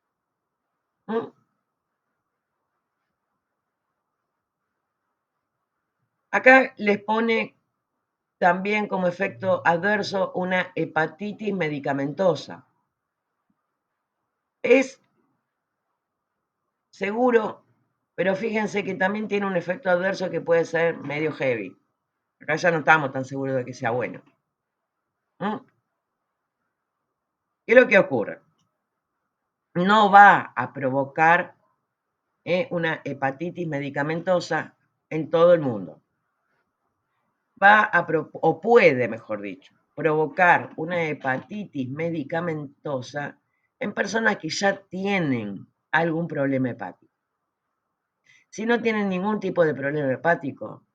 Acá les pone también como efecto adverso una hepatitis medicamentosa. Es seguro, pero fíjense que también tiene un efecto adverso que puede ser medio heavy. Acá ya no estamos tan seguros de que sea bueno. ¿Qué es lo que ocurre? No va a provocar una hepatitis medicamentosa en todo el mundo. O puede, mejor dicho, provocar una hepatitis medicamentosa en personas que ya tienen algún problema hepático. Si no tienen ningún tipo de problema hepático,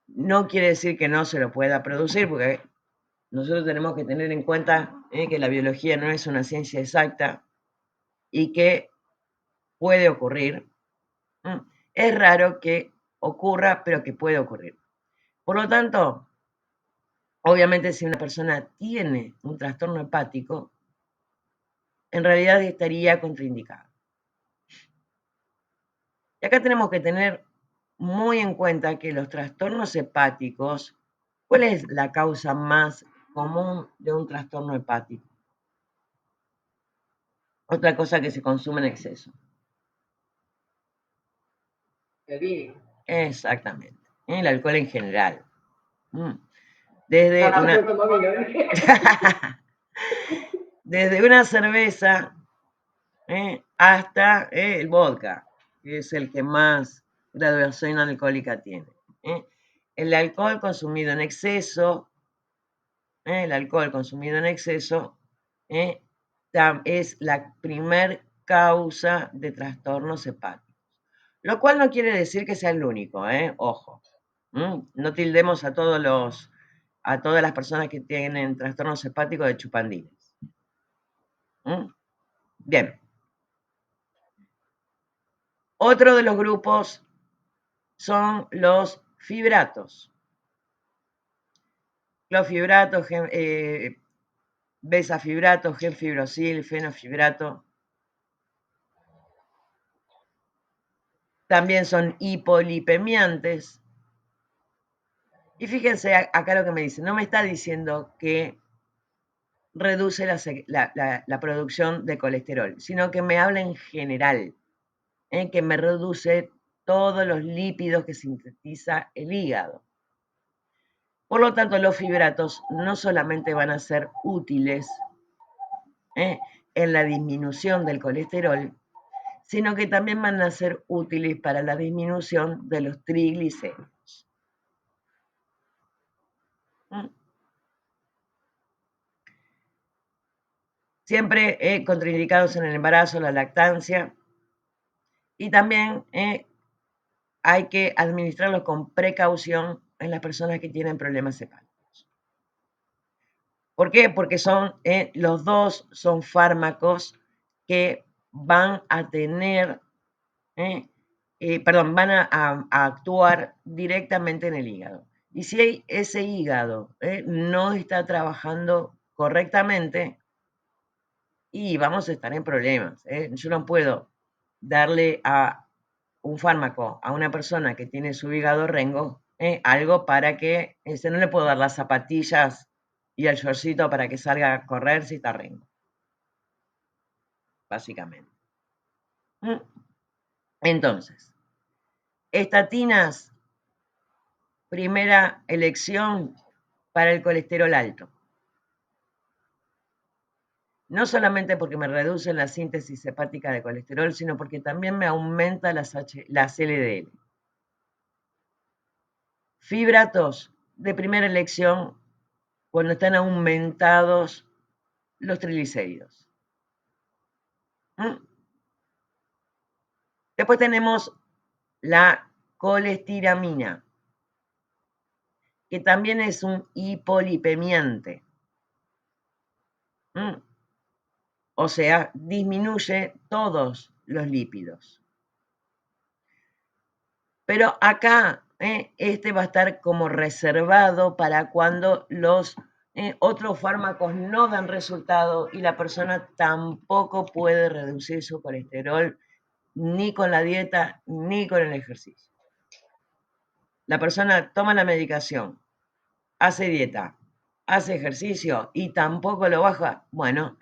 no quiere decir que no se lo pueda producir, porque nosotros tenemos que tener en cuenta que la biología no es una ciencia exacta y que puede ocurrir. Es raro que ocurra, pero que puede ocurrir. Por lo tanto, obviamente si una persona tiene un trastorno hepático, en realidad estaría contraindicado. Y acá tenemos que tener muy en cuenta que los trastornos hepáticos, ¿cuál es la causa más común de un trastorno hepático? Otra cosa que se consume en exceso.
El vino.
Exactamente. El alcohol en general. Desde
Tampoco
una...
tomo vino.
Desde una cerveza hasta el vodka, que es el que más graduación alcohólica tiene. El alcohol consumido en exceso, es la primer causa de trastornos hepáticos. Lo cual no quiere decir que sea el único, ojo. No tildemos a todas las personas que tienen trastornos hepáticos de chupandines. Bien. Otro de los grupos son los fibratos. Los fibratos, besafibrato, genfibrosil, fenofibrato. También son hipolipemiantes. Y fíjense acá lo que me dice. No me está diciendo que reduce la producción de colesterol, sino que me habla en general, que me reduce todos los lípidos que sintetiza el hígado. Por lo tanto, los fibratos no solamente van a ser útiles en la disminución del colesterol, sino que también van a ser útiles para la disminución de los triglicéridos. Siempre contraindicados en el embarazo, la lactancia, y también hay que administrarlos con precaución en las personas que tienen problemas hepáticos. ¿Por qué? Porque los dos son fármacos que van a tener, van a actuar directamente en el hígado. Y si ese hígado no está trabajando correctamente, y vamos a estar en problemas. Yo no puedo darle a un fármaco a una persona que tiene su hígado rengo, algo para que, no le puedo dar las zapatillas y el shortcito para que salga a correr si está rengo. Básicamente. Entonces, estatinas, primera elección para el colesterol alto. No solamente porque me reducen la síntesis hepática de colesterol, sino porque también me aumenta las LDL. Fibratos de primera elección cuando están aumentados los triglicéridos. Después tenemos la colestiramina, que también es un hipolipemiante. O sea, disminuye todos los lípidos. Pero acá, este va a estar como reservado para cuando los otros fármacos no dan resultado y la persona tampoco puede reducir su colesterol ni con la dieta ni con el ejercicio. La persona toma la medicación, hace dieta, hace ejercicio y tampoco lo baja. Bueno,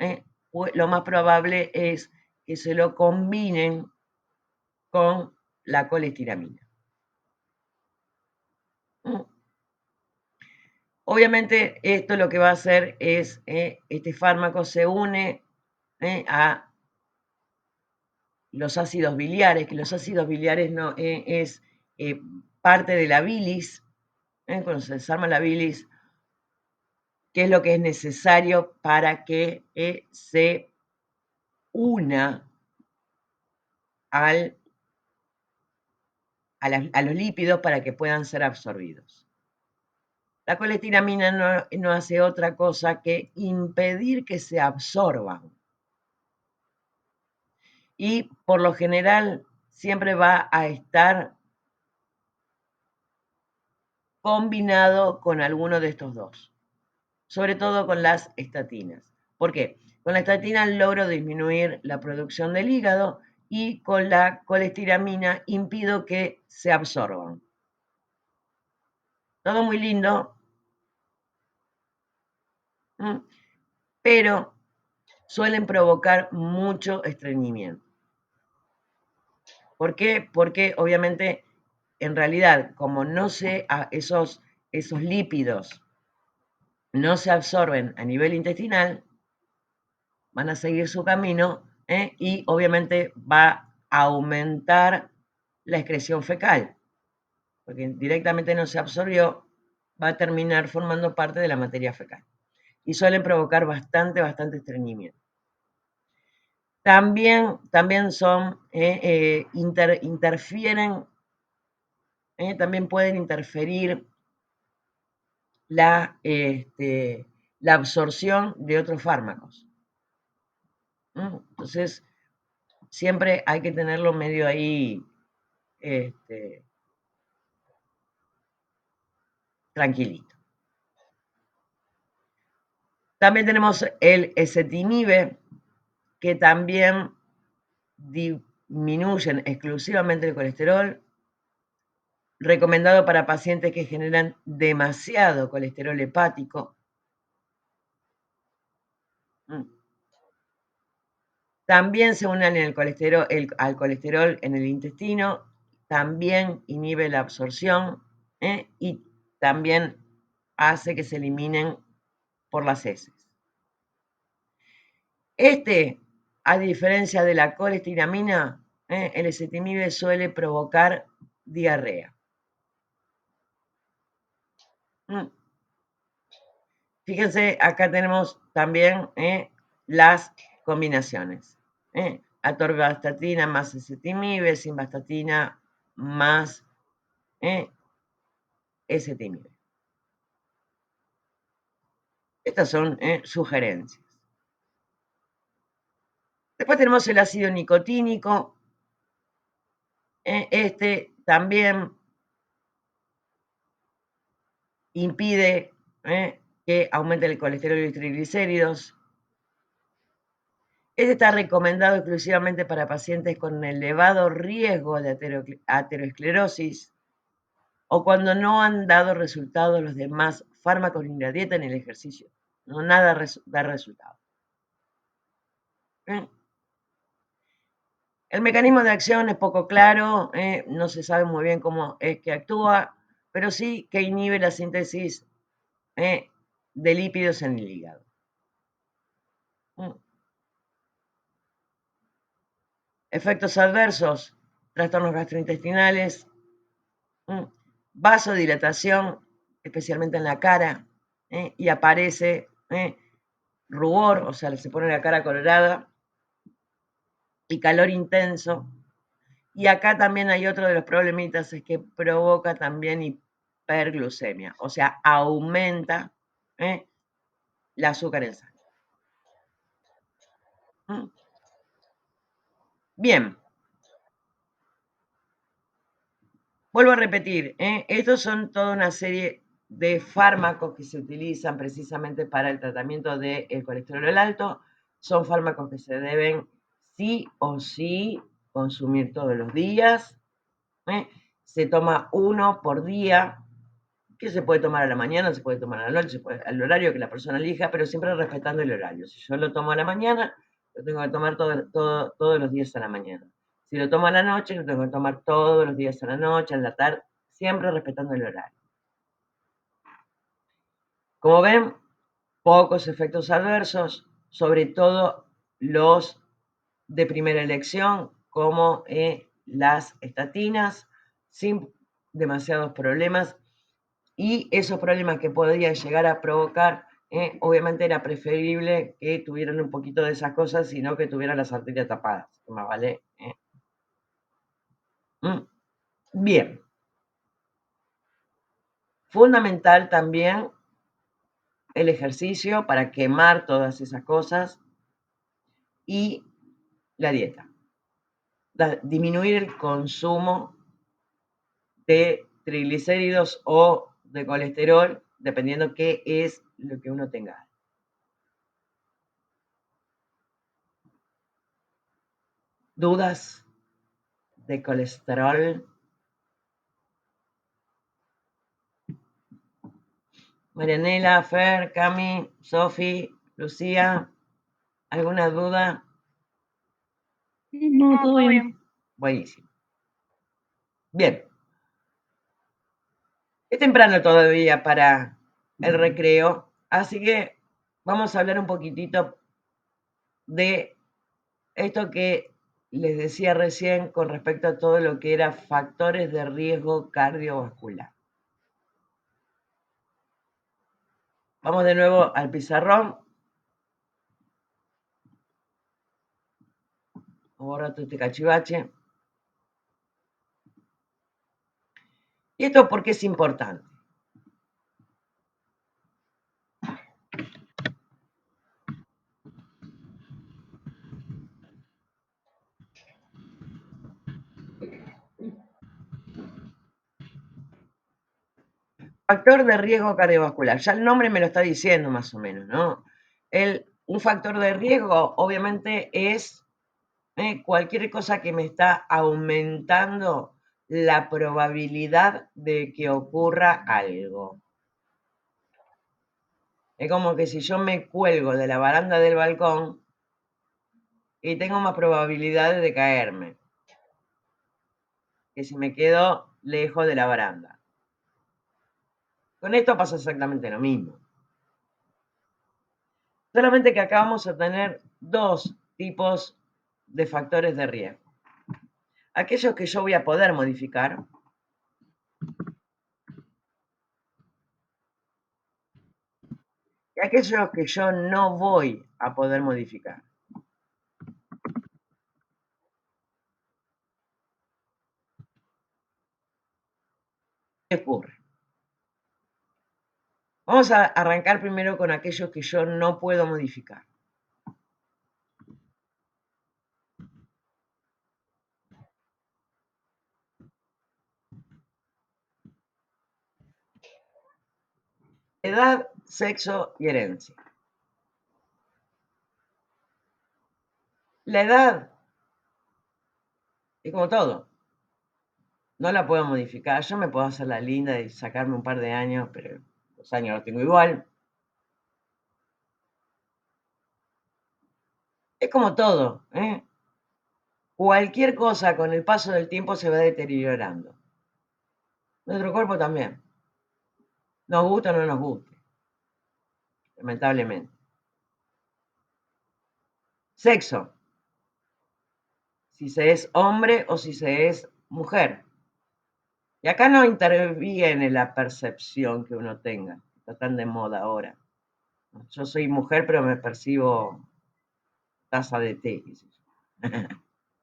lo más probable es que se lo combinen con la colestiramina. Obviamente esto lo que va a hacer es, este fármaco se une a los ácidos biliares, que los ácidos biliares no, es parte de la bilis, cuando se desarma la bilis, que es lo que es necesario para que se una a los lípidos para que puedan ser absorbidos. La colestiramina no hace otra cosa que impedir que se absorban. y por lo general siempre va a estar combinado con alguno de estos dos, sobre todo con las estatinas. ¿Por qué? Con la estatina logro disminuir la producción del hígado y con la colestiramina impido que se absorban. Todo muy lindo, pero suelen provocar mucho estreñimiento. ¿Por qué? Porque obviamente, en realidad, como no se, esos lípidos no se absorben a nivel intestinal, van a seguir su camino y obviamente va a aumentar la excreción fecal, porque directamente no se absorbió, va a terminar formando parte de la materia fecal. Y suelen provocar bastante estreñimiento. También son, interfieren, también pueden interferir la absorción de otros fármacos. Entonces, siempre hay que tenerlo medio ahí tranquilito. También tenemos el ezetimibe, que también disminuyen exclusivamente el colesterol, recomendado para pacientes que generan demasiado colesterol hepático. También se unen al colesterol en el intestino, también inhibe la absorción y también hace que se eliminen por las heces. A diferencia de la colestiramina, el ezetimibe suele provocar diarrea. Fíjense, acá tenemos también las combinaciones. Atorvastatina más ezetimibe, simvastatina más ezetimibe. Estas son sugerencias. Después tenemos el ácido nicotínico. También impide que aumente el colesterol y los triglicéridos. Está recomendado exclusivamente para pacientes con elevado riesgo de aterosclerosis o cuando no han dado resultados los demás fármacos ni la dieta ni el ejercicio. No nada da resultado. El mecanismo de acción es poco claro, no se sabe muy bien cómo es que actúa, pero sí que inhibe la síntesis de lípidos en el hígado. Efectos adversos, trastornos gastrointestinales, vasodilatación, especialmente en la cara, y aparece rubor, o sea, se pone la cara colorada, y calor intenso. Y acá también hay otro de los problemitas, es que provoca también hiperglucemia, o sea, aumenta el azúcar en sangre. Bien. Vuelvo a repetir, estos son toda una serie de fármacos que se utilizan precisamente para el tratamiento del colesterol alto. Son fármacos que se deben sí o sí consumir todos los días. Se toma uno por día, que se puede tomar a la mañana, se puede tomar a la noche, al horario que la persona elija, pero siempre respetando el horario. Si yo lo tomo a la mañana, lo tengo que tomar todos los días a la mañana. Si lo tomo a la noche, lo tengo que tomar todos los días a la noche, en la tarde, siempre respetando el horario. Como ven, pocos efectos adversos, sobre todo los de primera elección, como las estatinas, sin demasiados problemas, y esos problemas que podrían llegar a provocar, obviamente era preferible que tuvieran un poquito de esas cosas, sino que tuvieran las arterias tapadas, más vale. Bien. Fundamental también el ejercicio para quemar todas esas cosas y la dieta. disminuir el consumo de triglicéridos o de colesterol, dependiendo qué es lo que uno tenga. ¿Dudas de colesterol? Marianela, Fer, Cami, Sofi, Lucía, ¿alguna duda?
No, todo bien.
Buenísimo. Bien. Es temprano todavía para el recreo, así que vamos a hablar un poquitito de esto que les decía recién con respecto a todo lo que era factores de riesgo cardiovascular. Vamos de nuevo al pizarrón. Borra todo este cachivache. ¿Y esto por qué es importante? Factor de riesgo cardiovascular. Ya el nombre me lo está diciendo más o menos, ¿no? Un factor de riesgo obviamente es cualquier cosa que me está aumentando la probabilidad de que ocurra algo. Es como que si yo me cuelgo de la baranda del balcón y tengo más probabilidades de caerme que si me quedo lejos de la baranda. Con esto pasa exactamente lo mismo. Solamente que acá vamos a tener dos tipos de factores de riesgo. Aquellos que yo voy a poder modificar y aquellos que yo no voy a poder modificar. ¿Qué ocurre? Vamos a arrancar primero con aquellos que yo no puedo modificar. Edad, sexo y herencia. La edad es como todo. No la puedo modificar. Yo me puedo hacer la linda y sacarme un par de años, pero los años los tengo igual. Es como todo, ¿eh? Cualquier cosa con el paso del tiempo se va deteriorando. Nuestro cuerpo también. Nos gusta o no nos guste, lamentablemente. Sexo. Si se es hombre o si se es mujer. Y acá no interviene la percepción que uno tenga. Está tan de moda ahora. Yo soy mujer, pero me percibo taza de té.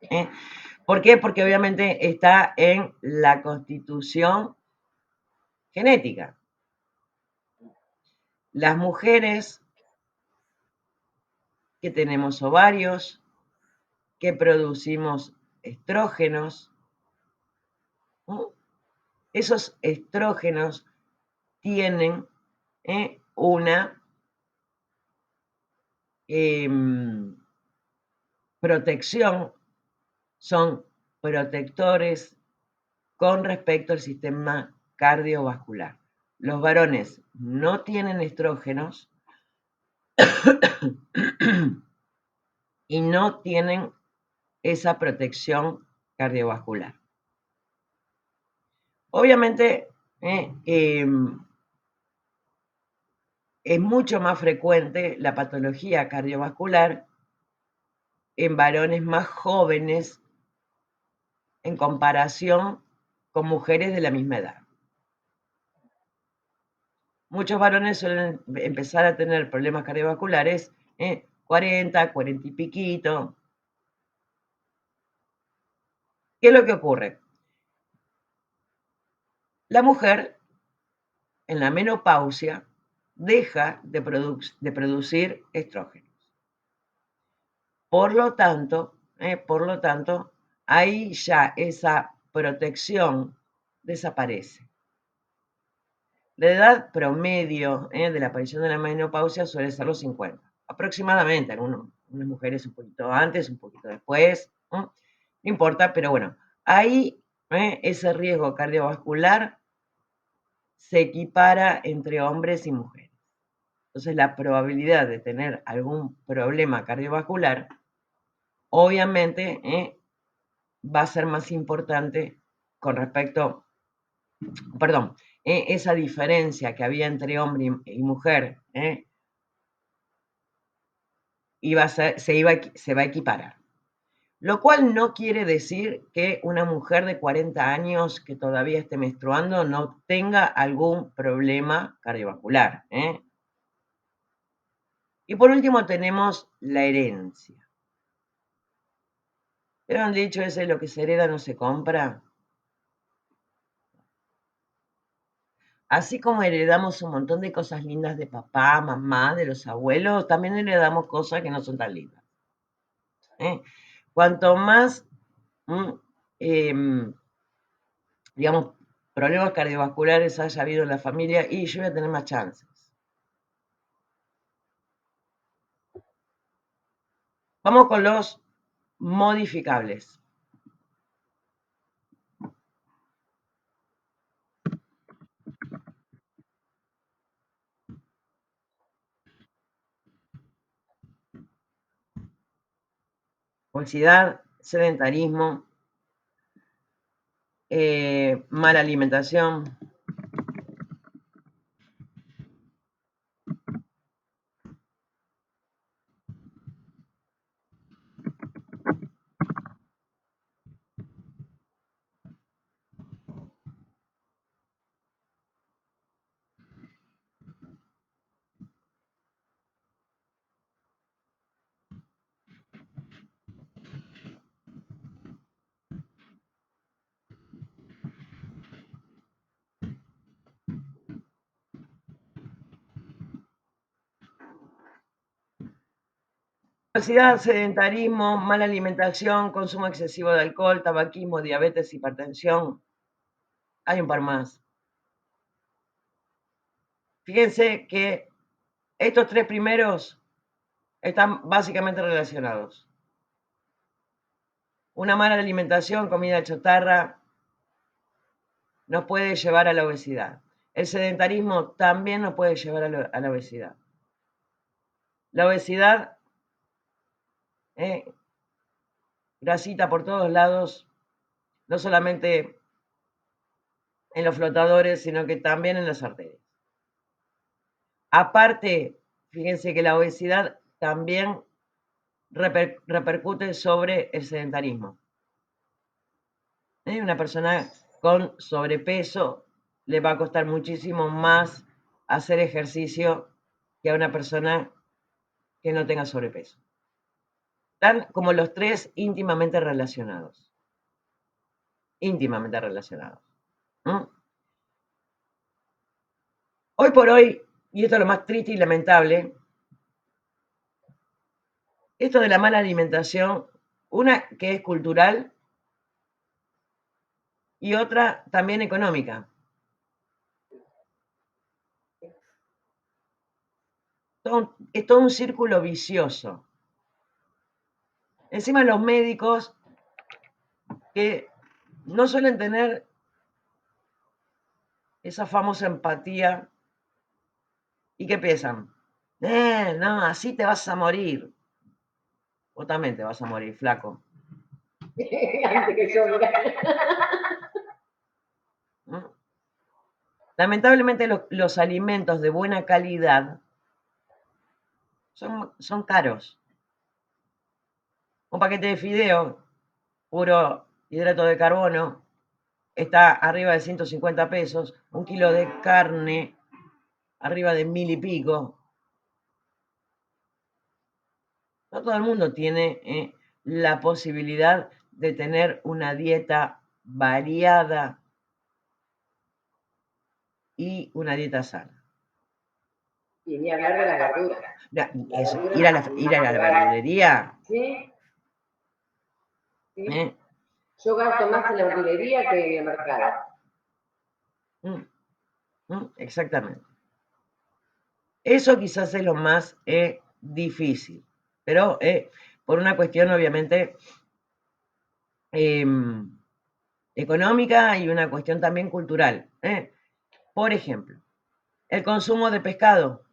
¿Eh? ¿Por qué? Porque obviamente está en la constitución genética. Las mujeres que tenemos ovarios, que producimos estrógenos, ¿no? Esos estrógenos tienen una protección, son protectores con respecto al sistema cardiovascular. Los varones no tienen estrógenos y no tienen esa protección cardiovascular. Obviamente, es mucho más frecuente la patología cardiovascular en varones más jóvenes en comparación con mujeres de la misma edad. Muchos varones suelen empezar a tener problemas cardiovasculares 40, 40 y piquito. ¿Qué es lo que ocurre? La mujer en la menopausia deja de producir estrógenos. Por lo tanto, ahí ya esa protección desaparece. La edad promedio de la aparición de la menopausia suele ser los 50, aproximadamente. Algunas mujeres un poquito antes, un poquito después, no importa, pero bueno, ahí ese riesgo cardiovascular se equipara entre hombres y mujeres. Entonces la probabilidad de tener algún problema cardiovascular, obviamente, va a ser más importante con respecto, perdón, esa diferencia que había entre hombre y mujer, se va a equiparar. Lo cual no quiere decir que una mujer de 40 años que todavía esté menstruando no tenga algún problema cardiovascular. Y por último tenemos la herencia. ¿Pero han dicho ese lo que se hereda no se compra? Así como heredamos un montón de cosas lindas de papá, mamá, de los abuelos, también heredamos cosas que no son tan lindas. Cuanto más, digamos, problemas cardiovasculares haya habido en la familia, y yo voy a tener más chances. Vamos con los modificables. Obesidad, sedentarismo, mala alimentación. Obesidad, sedentarismo, mala alimentación, consumo excesivo de alcohol, tabaquismo, diabetes, hipertensión. Hay un par más. Fíjense que estos tres primeros están básicamente relacionados. Una mala alimentación, comida chatarra, nos puede llevar a la obesidad. El sedentarismo también nos puede llevar a la obesidad. La obesidad, grasita por todos lados, no solamente en los flotadores, sino que también en las arterias. Aparte, fíjense que la obesidad también repercute sobre el sedentarismo. Una persona con sobrepeso le va a costar muchísimo más hacer ejercicio que a una persona que no tenga sobrepeso. Están como los tres íntimamente relacionados. Íntimamente relacionados. Hoy por hoy, y esto es lo más triste y lamentable, esto de la mala alimentación, una que es cultural y otra también económica. Es todo un círculo vicioso. Encima los médicos que no suelen tener esa famosa empatía y que piensan, no, así te vas a morir. Vos también te vas a morir, flaco.
Antes que yo, mira.
Lamentablemente los alimentos de buena calidad son caros. Un paquete de fideo, puro hidrato de carbono, está arriba de 150 pesos. Un kilo de carne, arriba de 1000 y pico. No todo el mundo tiene la posibilidad de tener una dieta variada y una dieta sana.
Y ni hablar de la verdura.
Ir a la verdulería.
Sí. Sí. Yo gasto más en la utilería que en el mercado.
Exactamente. Eso quizás es lo más difícil, pero por una cuestión obviamente económica y una cuestión también cultural. Por ejemplo, el consumo de pescado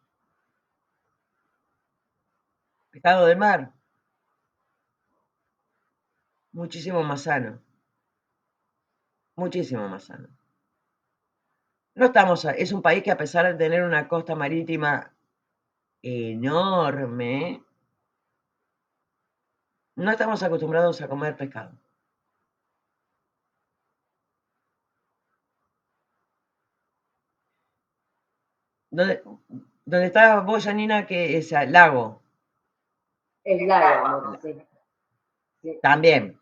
de mar, muchísimo más sano, muchísimo más sano. No estamos, es un país que a pesar de tener una costa marítima enorme, no estamos acostumbrados a comer pescado. ¿Dónde está vos, Janina, que es el lago?
Es lago, amor, sí. Sí.
También.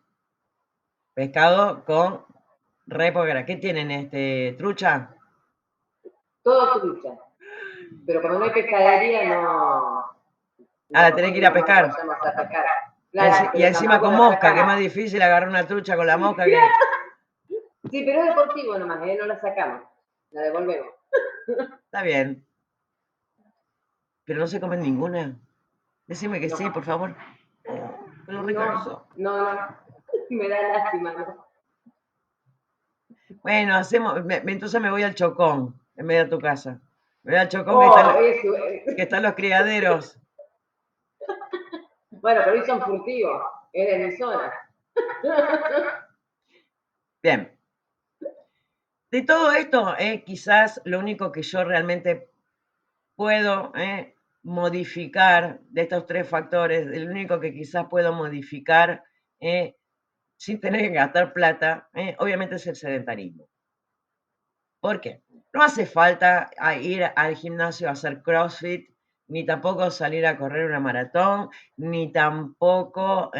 Pescado con repolera. ¿Qué tienen? ¿Trucha?
Todo trucha. Pero como no hay pescadería, no.
La tenés que ir a pescar.
Vayamos a pescar. Claro,
Y
pero
encima
tampoco
con
la
mosca, que es
sacamos.
más difícil agarrar una trucha con la mosca que.
Sí, pero es deportivo nomás, no la sacamos. La devolvemos.
Está bien. Pero no se comen ninguna. Decime que
No.
sí, por favor. Pero rico.
No. Me da lástima, ¿no?
Bueno, entonces me voy al Chocón, en vez de a tu casa. Me voy al Chocón que están los criaderos.
Bueno, pero ellos son furtivos. Es de mi zona.
Bien. De todo esto, quizás lo único que yo realmente puedo modificar de estos tres factores, el único que quizás puedo modificar sin tener que gastar plata, obviamente es el sedentarismo. ¿Por qué? No hace falta ir al gimnasio a hacer CrossFit, ni tampoco salir a correr una maratón, ni tampoco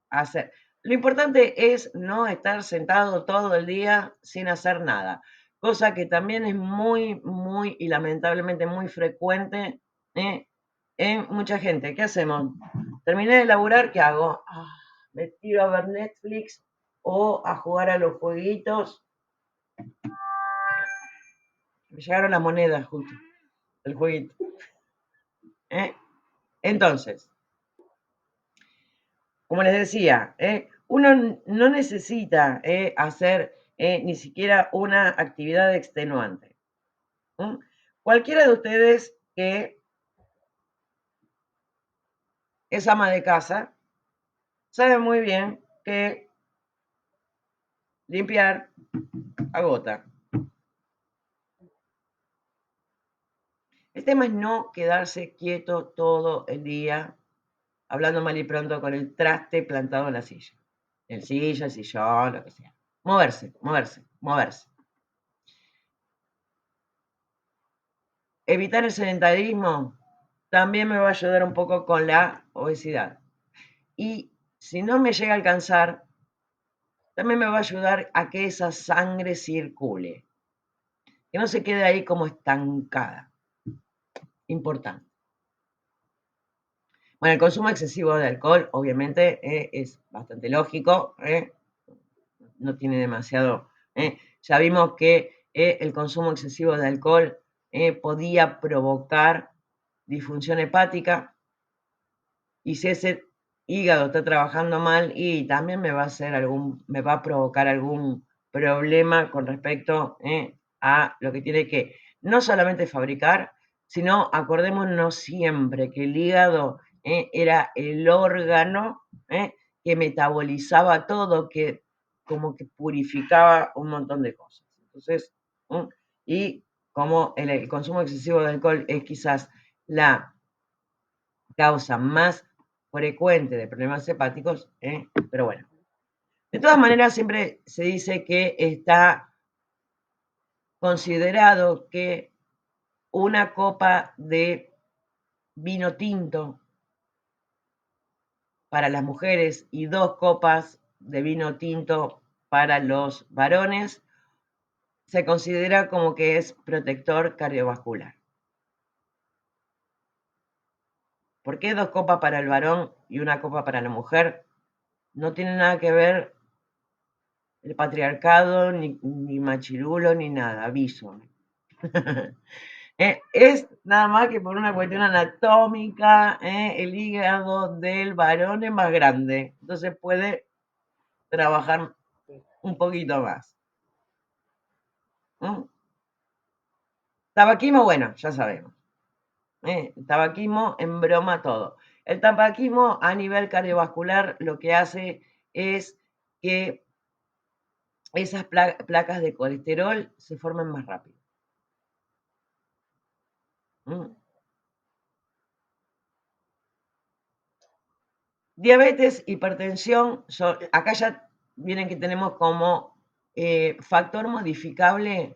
hacer. Lo importante es no estar sentado todo el día sin hacer nada, cosa que también es muy, muy y lamentablemente muy frecuente en mucha gente. ¿Qué hacemos? Terminé de laburar, ¿qué hago? Me tiro a ver Netflix o a jugar a los jueguitos. Me llegaron las monedas justo, el jueguito. Entonces, como les decía, uno no necesita hacer ni siquiera una actividad extenuante. Cualquiera de ustedes que es ama de casa sabe muy bien que limpiar agota. El tema es no quedarse quieto todo el día, hablando mal y pronto con el traste plantado en la silla. El sillón, lo que sea. Moverse. Evitar el sedentarismo también me va a ayudar un poco con la obesidad. Y si no me llega a alcanzar, también me va a ayudar a que esa sangre circule, que no se quede ahí como estancada. Importante. Bueno, el consumo excesivo de alcohol, obviamente, es bastante lógico, no tiene demasiado. Ya vimos que el consumo excesivo de alcohol podía provocar disfunción hepática, y si ese hígado está trabajando mal, y también me va a provocar algún problema con respecto a lo que tiene que no solamente fabricar, sino acordémonos siempre que el hígado era el órgano que metabolizaba todo, que como que purificaba un montón de cosas. Entonces, y como el consumo excesivo de alcohol es quizás la causa más frecuente de problemas hepáticos, pero bueno. De todas maneras, siempre se dice que está considerado que una copa de vino tinto para las mujeres y 2 copas de vino tinto para los varones se considera como que es protector cardiovascular. ¿Por qué 2 copas para el varón y 1 copa para la mujer? no tiene nada que ver el patriarcado, ni machirulo, ni nada, aviso. Es nada más que por una cuestión anatómica, el hígado del varón es más grande, entonces puede trabajar un poquito más. Tabaquismo, bueno, ya sabemos. Tabaquismo en broma todo. El tabaquismo a nivel cardiovascular lo que hace es que esas placas de colesterol se formen más rápido. Diabetes, hipertensión, acá ya vienen que tenemos como factor modificable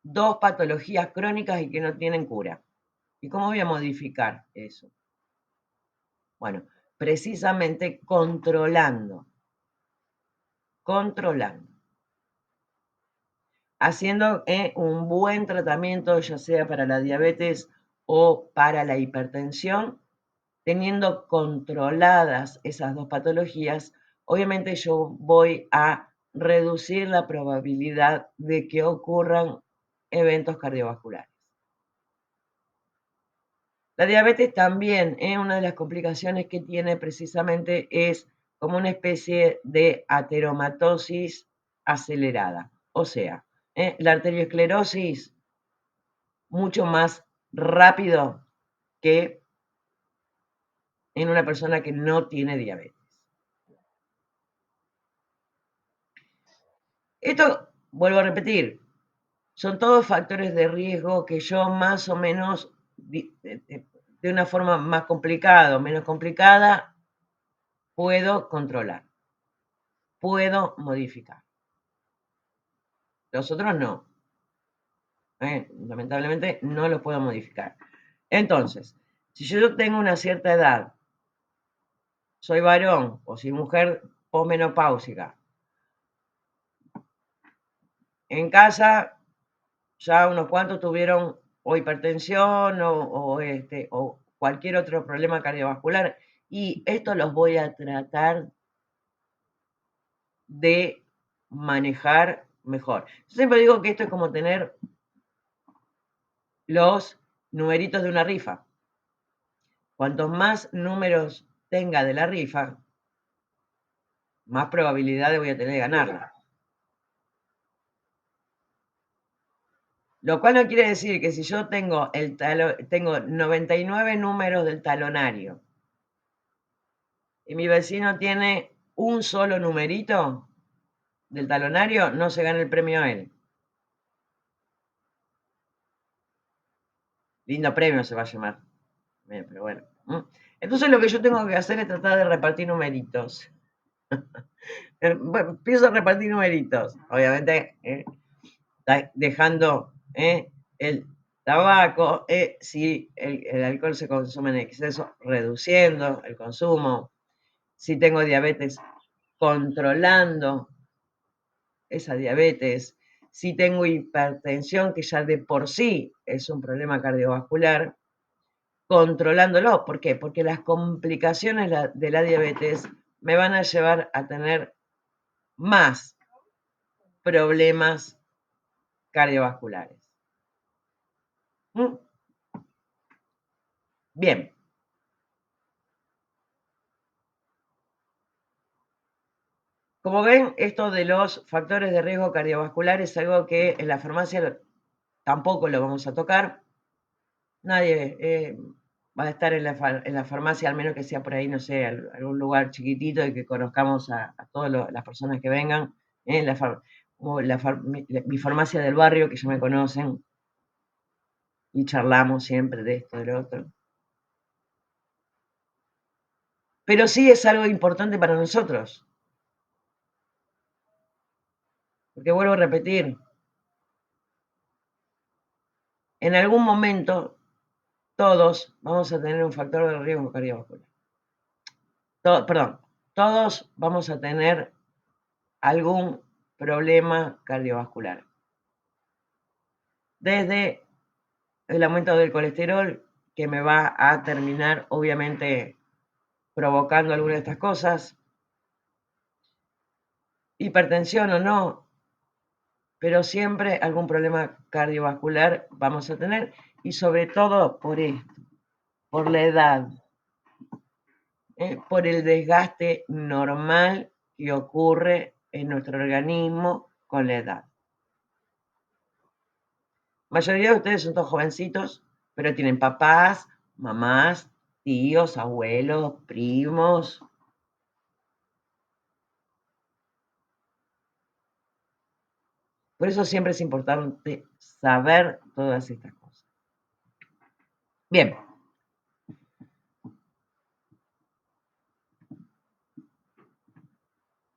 2 patologías crónicas y que no tienen cura. ¿Y cómo voy a modificar eso? Bueno, precisamente controlando, haciendo un buen tratamiento, ya sea para la diabetes o para la hipertensión, teniendo controladas esas 2 patologías, obviamente yo voy a reducir la probabilidad de que ocurran eventos cardiovasculares. La diabetes también, una de las complicaciones que tiene precisamente es como una especie de ateromatosis acelerada. O sea, la arteriosclerosis mucho más rápido que en una persona que no tiene diabetes. Esto, vuelvo a repetir, son todos factores de riesgo que yo más o menos, de una forma más complicada o menos complicada, puedo controlar, puedo modificar. Los otros no. Lamentablemente no los puedo modificar. Entonces, si yo tengo una cierta edad, soy varón o soy mujer posmenopáusica, en casa ya unos cuantos tuvieron o hipertensión o cualquier otro problema cardiovascular, y esto los voy a tratar de manejar mejor. Yo siempre digo que esto es como tener los numeritos de una rifa. Cuantos más números tenga de la rifa, más probabilidades voy a tener de ganarla. Lo cual no quiere decir que si yo tengo, tengo 99 números del talonario y mi vecino tiene un solo numerito del talonario, no se gana el premio a él. Lindo premio se va a llamar. Pero bueno. Entonces lo que yo tengo que hacer es tratar de repartir numeritos. Bueno, empiezo a repartir numeritos. Obviamente, dejando el tabaco, si el alcohol se consume en exceso, reduciendo el consumo. Si tengo diabetes, controlando esa diabetes. Si tengo hipertensión, que ya de por sí es un problema cardiovascular, controlándolo. ¿Por qué? Porque las complicaciones de la diabetes me van a llevar a tener más problemas cardiovasculares. Bien. Como ven, esto de los factores de riesgo cardiovascular es algo que en la farmacia tampoco lo vamos a tocar. Nadie va a estar en la farmacia, al menos que sea por ahí, no sé, algún lugar chiquitito y que conozcamos a todas las personas que vengan. Mi farmacia del barrio, que ya me conocen, y charlamos siempre de esto, de lo otro. Pero sí es algo importante para nosotros. Porque vuelvo a repetir, en algún momento todos vamos a tener un factor de riesgo cardiovascular. Perdón, todos vamos a tener algún problema cardiovascular. Desde el aumento del colesterol, que me va a terminar obviamente provocando alguna de estas cosas, hipertensión o no, pero siempre algún problema cardiovascular vamos a tener, y sobre todo por esto, por la edad, por el desgaste normal que ocurre en nuestro organismo con la edad. La mayoría de ustedes son todos jovencitos, pero tienen papás, mamás, tíos, abuelos, primos. Por eso siempre es importante saber todas estas cosas. Bien.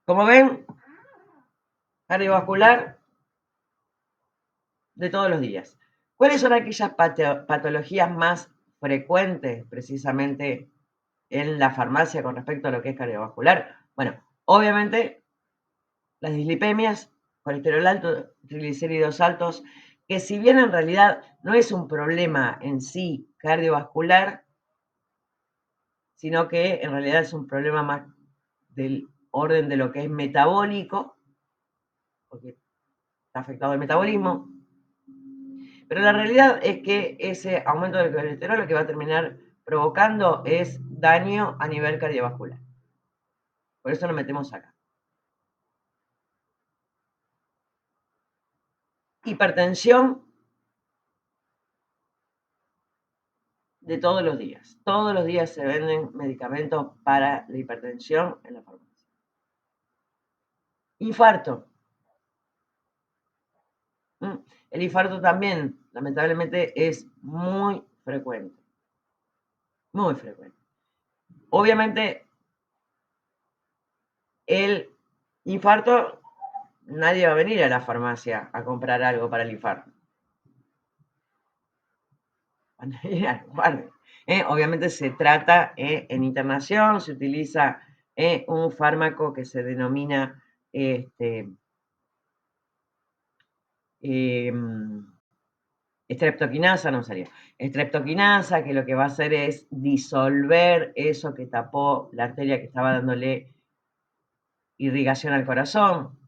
Como ven, cardiovascular de todos los días. ¿Cuáles son aquellas patologías más frecuentes precisamente en la farmacia con respecto a lo que es cardiovascular? Bueno, obviamente las dislipemias, colesterol alto, triglicéridos altos, que si bien en realidad no es un problema en sí cardiovascular, sino que en realidad es un problema más del orden de lo que es metabólico, porque está afectado el metabolismo. Pero la realidad es que ese aumento del colesterol lo que va a terminar provocando es daño a nivel cardiovascular. Por eso nos metemos acá. Hipertensión de todos los días. Todos los días se venden medicamentos para la hipertensión en la farmacia. Infarto. El infarto también, lamentablemente, es muy frecuente. Muy frecuente. Obviamente, el infarto, nadie va a venir a la farmacia a comprar algo para el infarto. Obviamente se trata en internación, se utiliza un fármaco que se denomina streptokinasa, no sería. Streptokinasa, que lo que va a hacer es disolver eso que tapó la arteria que estaba dándole irrigación al corazón.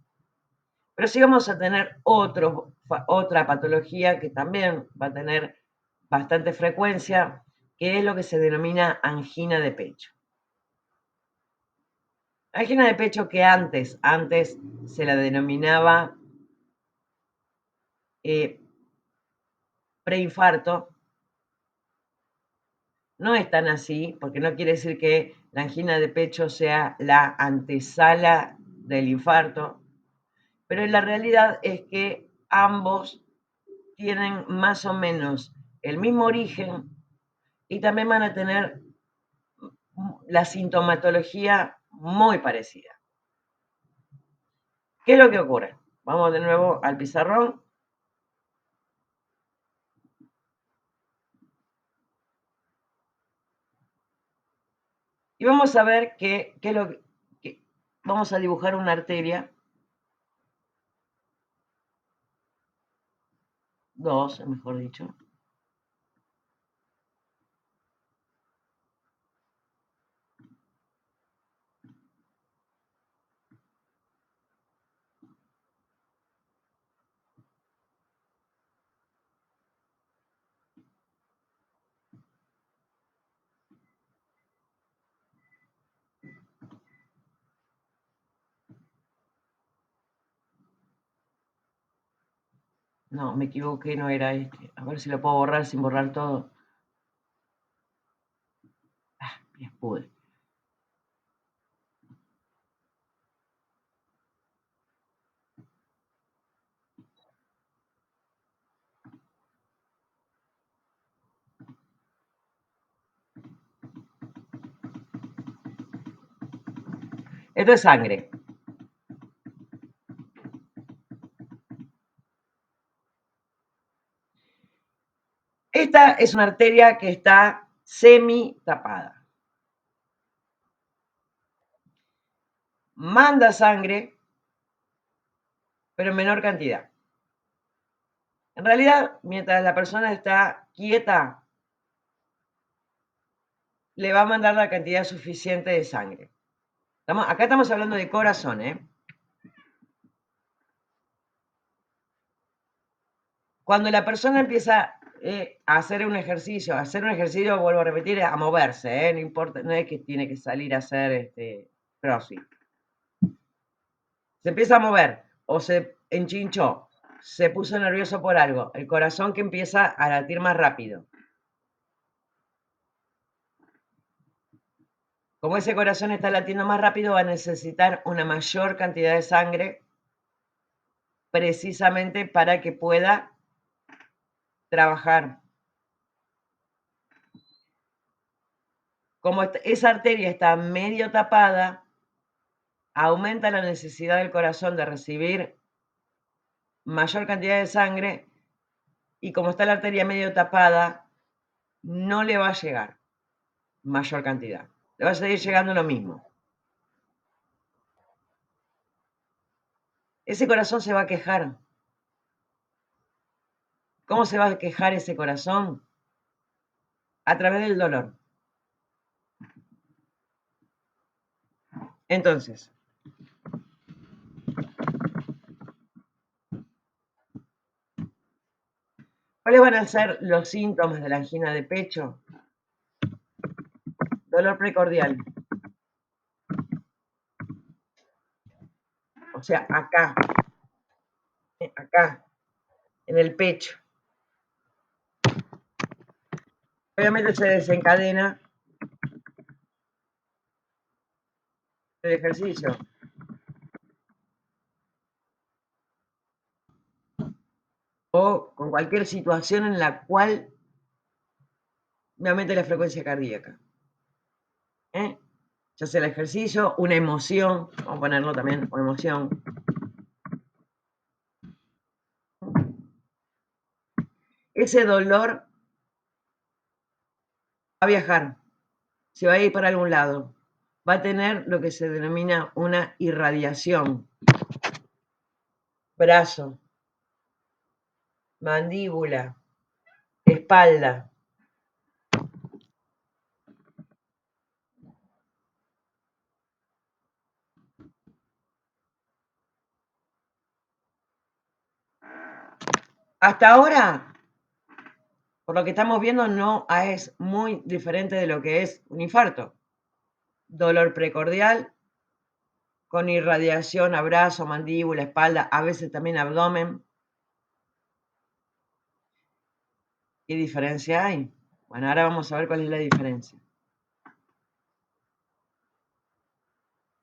Pero sí vamos a tener otra patología que también va a tener bastante frecuencia, que es lo que se denomina angina de pecho. Angina de pecho que antes se la denominaba preinfarto, no es tan así, porque no quiere decir que la angina de pecho sea la antesala del infarto, pero la realidad es que ambos tienen más o menos el mismo origen y también van a tener la sintomatología muy parecida. ¿Qué es lo que ocurre? Vamos de nuevo al pizarrón. Y vamos a ver qué es lo que vamos a dibujar una arteria. Dos, mejor dicho. No, me equivoqué, no era este. A ver si lo puedo borrar sin borrar todo. Ah, bien, pude. Esto es sangre. Esta es una arteria que está semi tapada. Manda sangre, pero en menor cantidad. En realidad, mientras la persona está quieta, le va a mandar la cantidad suficiente de sangre. Acá estamos hablando de corazón, ¿eh? Cuando la persona empieza a hacer un ejercicio, vuelvo a repetir, a moverse, no importa, no es que tiene que salir a hacer CrossFit. Se empieza a mover o se enchinchó, se puso nervioso por algo, el corazón que empieza a latir más rápido. Como ese corazón está latiendo más rápido, va a necesitar una mayor cantidad de sangre precisamente para que pueda trabajar. Como esa arteria está medio tapada, aumenta la necesidad del corazón de recibir mayor cantidad de sangre y como está la arteria medio tapada, no le va a llegar mayor cantidad. Le va a seguir llegando lo mismo. Ese corazón se va a quejar. ¿Cómo se va a quejar ese corazón? A través del dolor. Entonces, ¿cuáles van a ser los síntomas de la angina de pecho? Dolor precordial. O sea, acá, en el pecho. Obviamente se desencadena el ejercicio. O con cualquier situación en la cual me aumente la frecuencia cardíaca. Ya sea el ejercicio, una emoción, vamos a ponerlo también, una emoción. Ese dolor va a viajar, se va a ir para algún lado, va a tener lo que se denomina una irradiación. Brazo, mandíbula, espalda. Hasta ahora, por lo que estamos viendo, no es muy diferente de lo que es un infarto. Dolor precordial, con irradiación a brazo, mandíbula, espalda, a veces también abdomen. ¿Qué diferencia hay? Bueno, ahora vamos a ver cuál es la diferencia.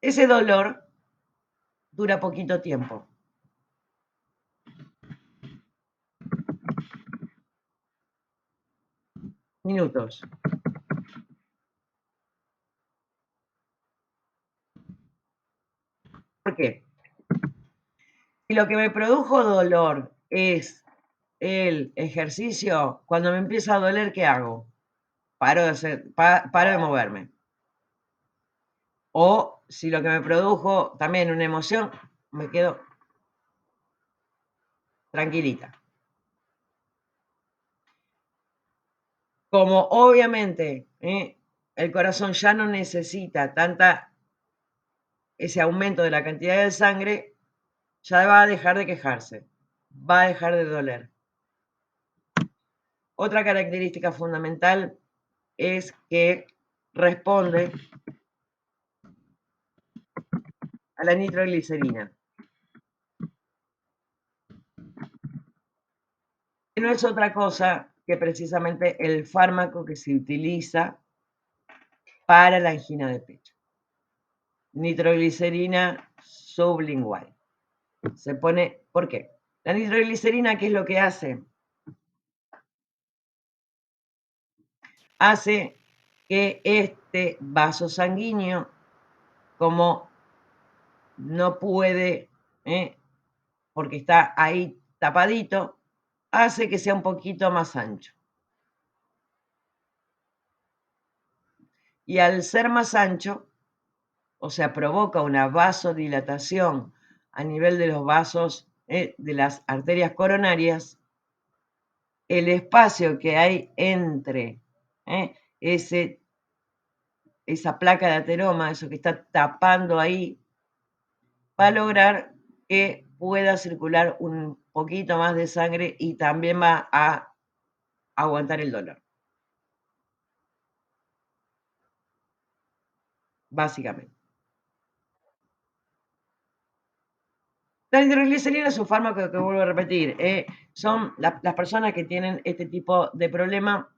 Ese dolor dura poquito tiempo. Minutos. ¿Por qué? Si lo que me produjo dolor es el ejercicio, cuando me empieza a doler, ¿qué hago? Paro de moverme. O si lo que me produjo también una emoción, me quedo tranquilita. Como obviamente el corazón ya no necesita ese aumento de la cantidad de sangre, ya va a dejar de quejarse, va a dejar de doler. Otra característica fundamental es que responde a la nitroglicerina, que no es otra cosa que precisamente el fármaco que se utiliza para la angina de pecho. Nitroglicerina sublingual. Se pone, ¿por qué? La nitroglicerina, ¿qué es lo que hace? Hace que este vaso sanguíneo, como no puede, porque está ahí tapadito, hace que sea un poquito más ancho. Y al ser más ancho, o sea, provoca una vasodilatación a nivel de los vasos, de las arterias coronarias, el espacio que hay entre esa placa de ateroma, eso que está tapando ahí, va a lograr que pueda circular un poquito más de sangre y también va a aguantar el dolor. Básicamente. La nitroglicerina es un fármaco que vuelvo a repetir. Son las personas que tienen este tipo de problema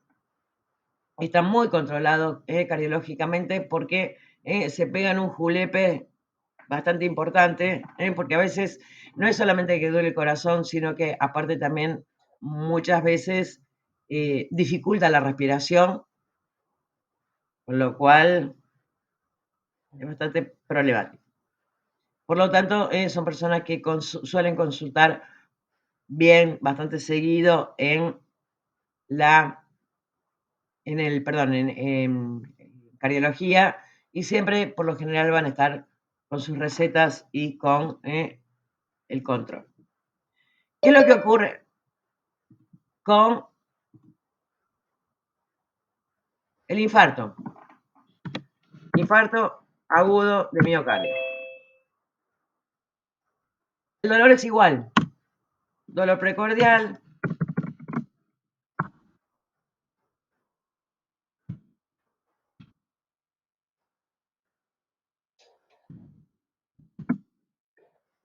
están muy controlados cardiológicamente porque se pegan un julepe bastante importante, porque a veces no es solamente que duele el corazón, sino que aparte también muchas veces dificulta la respiración, con lo cual es bastante problemático. Por lo tanto, son personas que suelen consultar bien, bastante seguido en cardiología, y siempre por lo general van a estar con sus recetas y con el control. ¿Qué es lo que ocurre con el infarto? Infarto agudo de miocardio. El dolor es igual. Dolor precordial.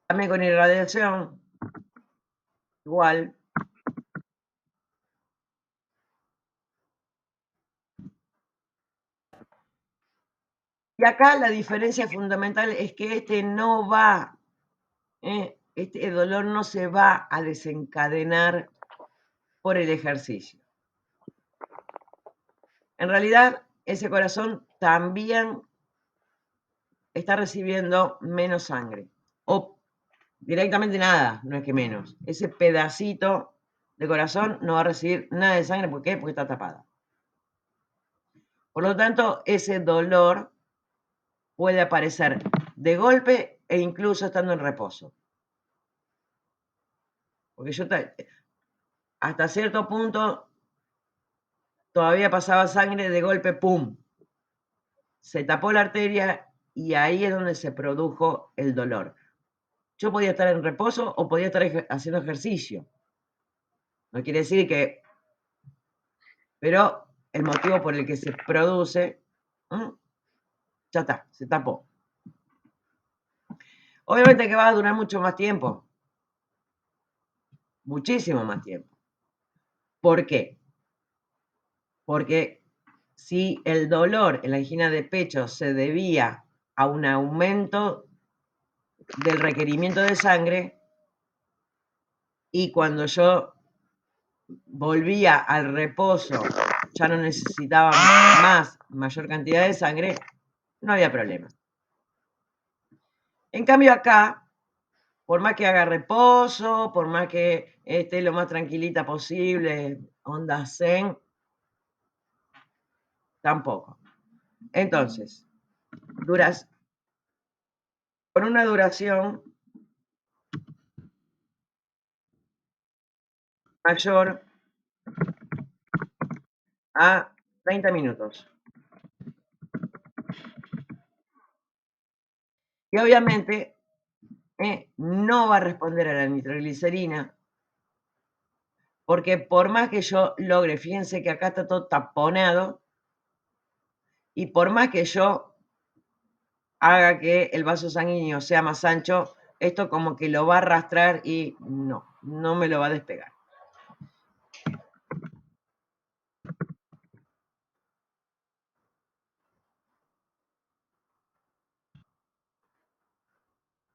También con irradiación. Igual. Y acá la diferencia fundamental es que este no va, este dolor no se va a desencadenar por el ejercicio. En realidad, ese corazón también está recibiendo menos sangre. O directamente nada, no es que menos. Ese pedacito de corazón no va a recibir nada de sangre. ¿Por qué? Porque está tapada. Por lo tanto, ese dolor puede aparecer de golpe e incluso estando en reposo. Porque yo hasta cierto punto todavía pasaba sangre, de golpe, ¡pum! Se tapó la arteria y ahí es donde se produjo el dolor. Yo podía estar en reposo o podía estar haciendo ejercicio. No quiere decir que... Pero el motivo por el que se produce, ya está, se tapó. Obviamente que va a durar mucho más tiempo. Muchísimo más tiempo. ¿Por qué? Porque si el dolor en la angina de pecho se debía a un aumento del requerimiento de sangre, y cuando yo volvía al reposo ya no necesitaba mayor cantidad de sangre, no había problema. En cambio acá, por más que haga reposo, por más que esté lo más tranquilita posible, onda zen, tampoco. Entonces, con una duración mayor a 30 minutos. Y obviamente no va a responder a la nitroglicerina, porque por más que yo logre, fíjense que acá está todo taponado, y por más que yo haga que el vaso sanguíneo sea más ancho, esto como que lo va a arrastrar y no me lo va a despegar.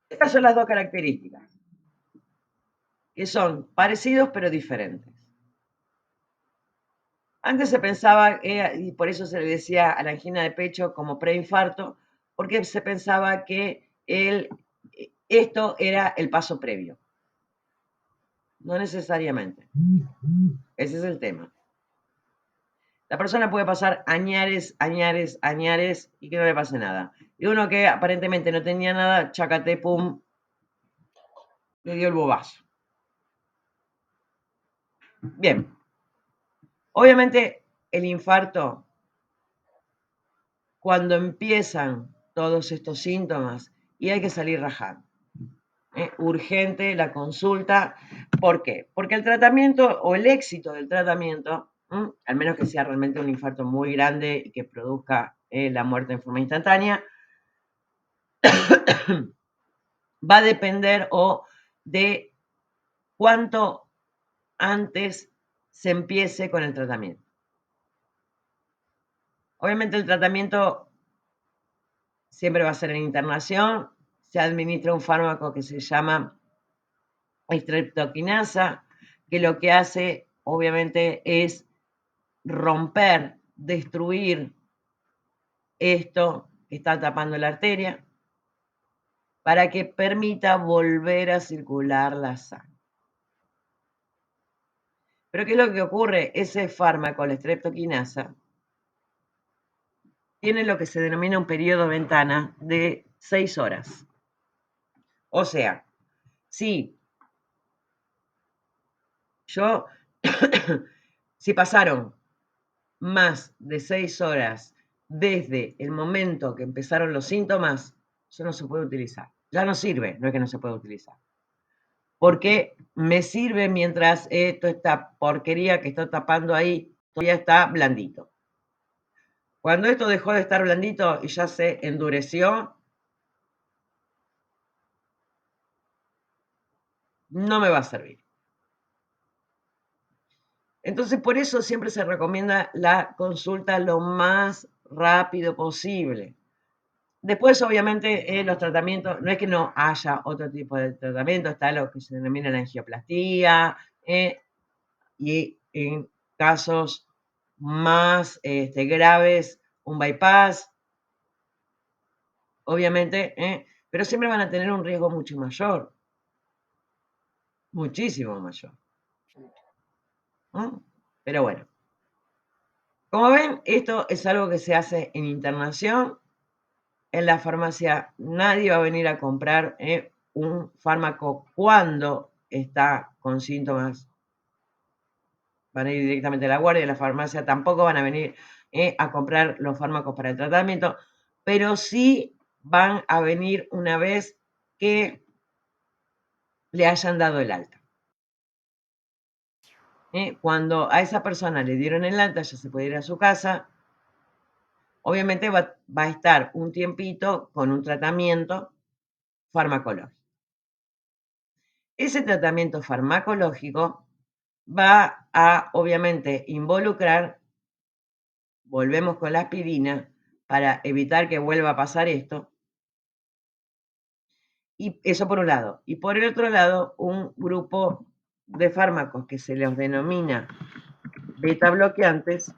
Estas son las dos características, que son parecidos pero diferentes. Antes se pensaba, y por eso se le decía a la angina de pecho como preinfarto, porque se pensaba que esto era el paso previo. No necesariamente. Ese es el tema. La persona puede pasar añares y que no le pase nada. Y uno que aparentemente no tenía nada, chácate, pum, le dio el bobazo. Bien. Obviamente el infarto, cuando empiezan todos estos síntomas, y hay que salir rajando. urgente la consulta. ¿Por qué? Porque el tratamiento o el éxito del tratamiento, al menos que sea realmente un infarto muy grande y que produzca la muerte en forma instantánea, va a depender de cuánto antes se empiece con el tratamiento. Obviamente el tratamiento siempre va a ser en internación, se administra un fármaco que se llama streptokinasa, que lo que hace obviamente es romper, destruir esto que está tapando la arteria para que permita volver a circular la sangre. Pero ¿qué es lo que ocurre? Ese fármaco, la streptokinasa, tiene lo que se denomina un periodo ventana de 6 horas. O sea, si si pasaron más de 6 horas desde el momento que empezaron los síntomas, eso no se puede utilizar. Ya no sirve, no es que no se pueda utilizar. Porque me sirve mientras toda esta porquería que está tapando ahí todavía está blandito. Cuando esto dejó de estar blandito y ya se endureció, no me va a servir. Entonces, por eso siempre se recomienda la consulta lo más rápido posible. Después, obviamente, los tratamientos, no es que no haya otro tipo de tratamiento, está lo que se denomina la angioplastía, y en casos más graves, un bypass, obviamente, pero siempre van a tener un riesgo mucho mayor, muchísimo mayor. Pero bueno, como ven, esto es algo que se hace en internación. En la farmacia nadie va a venir a comprar un fármaco cuando está con síntomas. Van a ir directamente a la guardia. En la farmacia tampoco van a venir a comprar los fármacos para el tratamiento, pero sí van a venir una vez que le hayan dado el alta. Cuando a esa persona le dieron el alta, ya se puede ir a su casa. Obviamente va a estar un tiempito con un tratamiento farmacológico. Ese tratamiento farmacológico va a, obviamente, involucrar, volvemos con la aspirina, para evitar que vuelva a pasar esto, y eso por un lado. Y por el otro lado, un grupo de fármacos que se los denomina beta bloqueantes,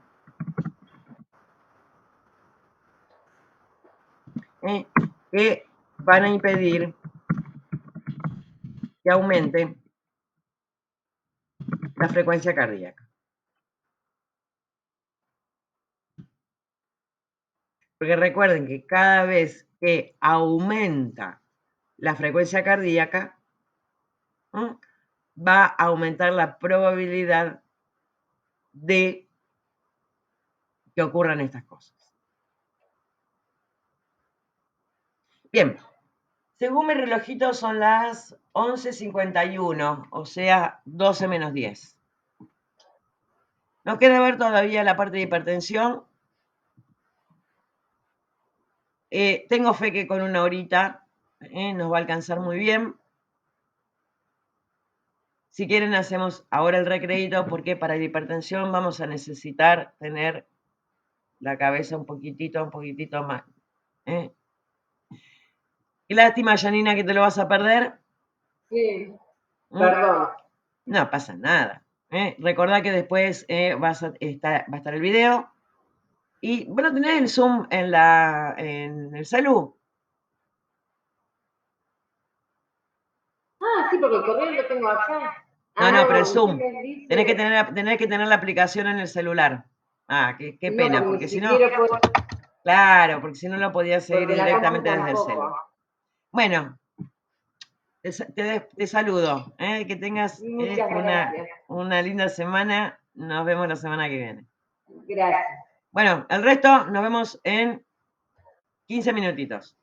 que van a impedir que aumente la frecuencia cardíaca. Porque recuerden que cada vez que aumenta la frecuencia cardíaca, va a aumentar la probabilidad de que ocurran estas cosas. Bien, según mi relojito son las 11:51, o sea, 12 menos 10. Nos queda ver todavía la parte de hipertensión. Tengo fe que con una horita nos va a alcanzar muy bien. Si quieren hacemos ahora el recreíto, porque para la hipertensión vamos a necesitar tener la cabeza un poquitito más. Qué lástima, Janina, que te lo vas a perder.
Sí, perdón.
No pasa nada. Recordá que después va a estar el video. Y bueno, tenés el Zoom en el celu.
Ah, sí, porque el correo lo tengo acá.
No, pero el
¿Usted
Zoom.
me dice?
Tenés que tener la aplicación en el celular. Ah, qué
No,
pena,
porque
porque
ni
si no.
siquiera puedo,
Claro, porque si no lo podías seguir
porque la compu
directamente desde el celu.
tampoco.
Bueno, te saludo. Que tengas
Muchas gracias.
una linda semana. Nos vemos la semana que viene.
Gracias.
Bueno, el resto nos vemos en 15 minutitos.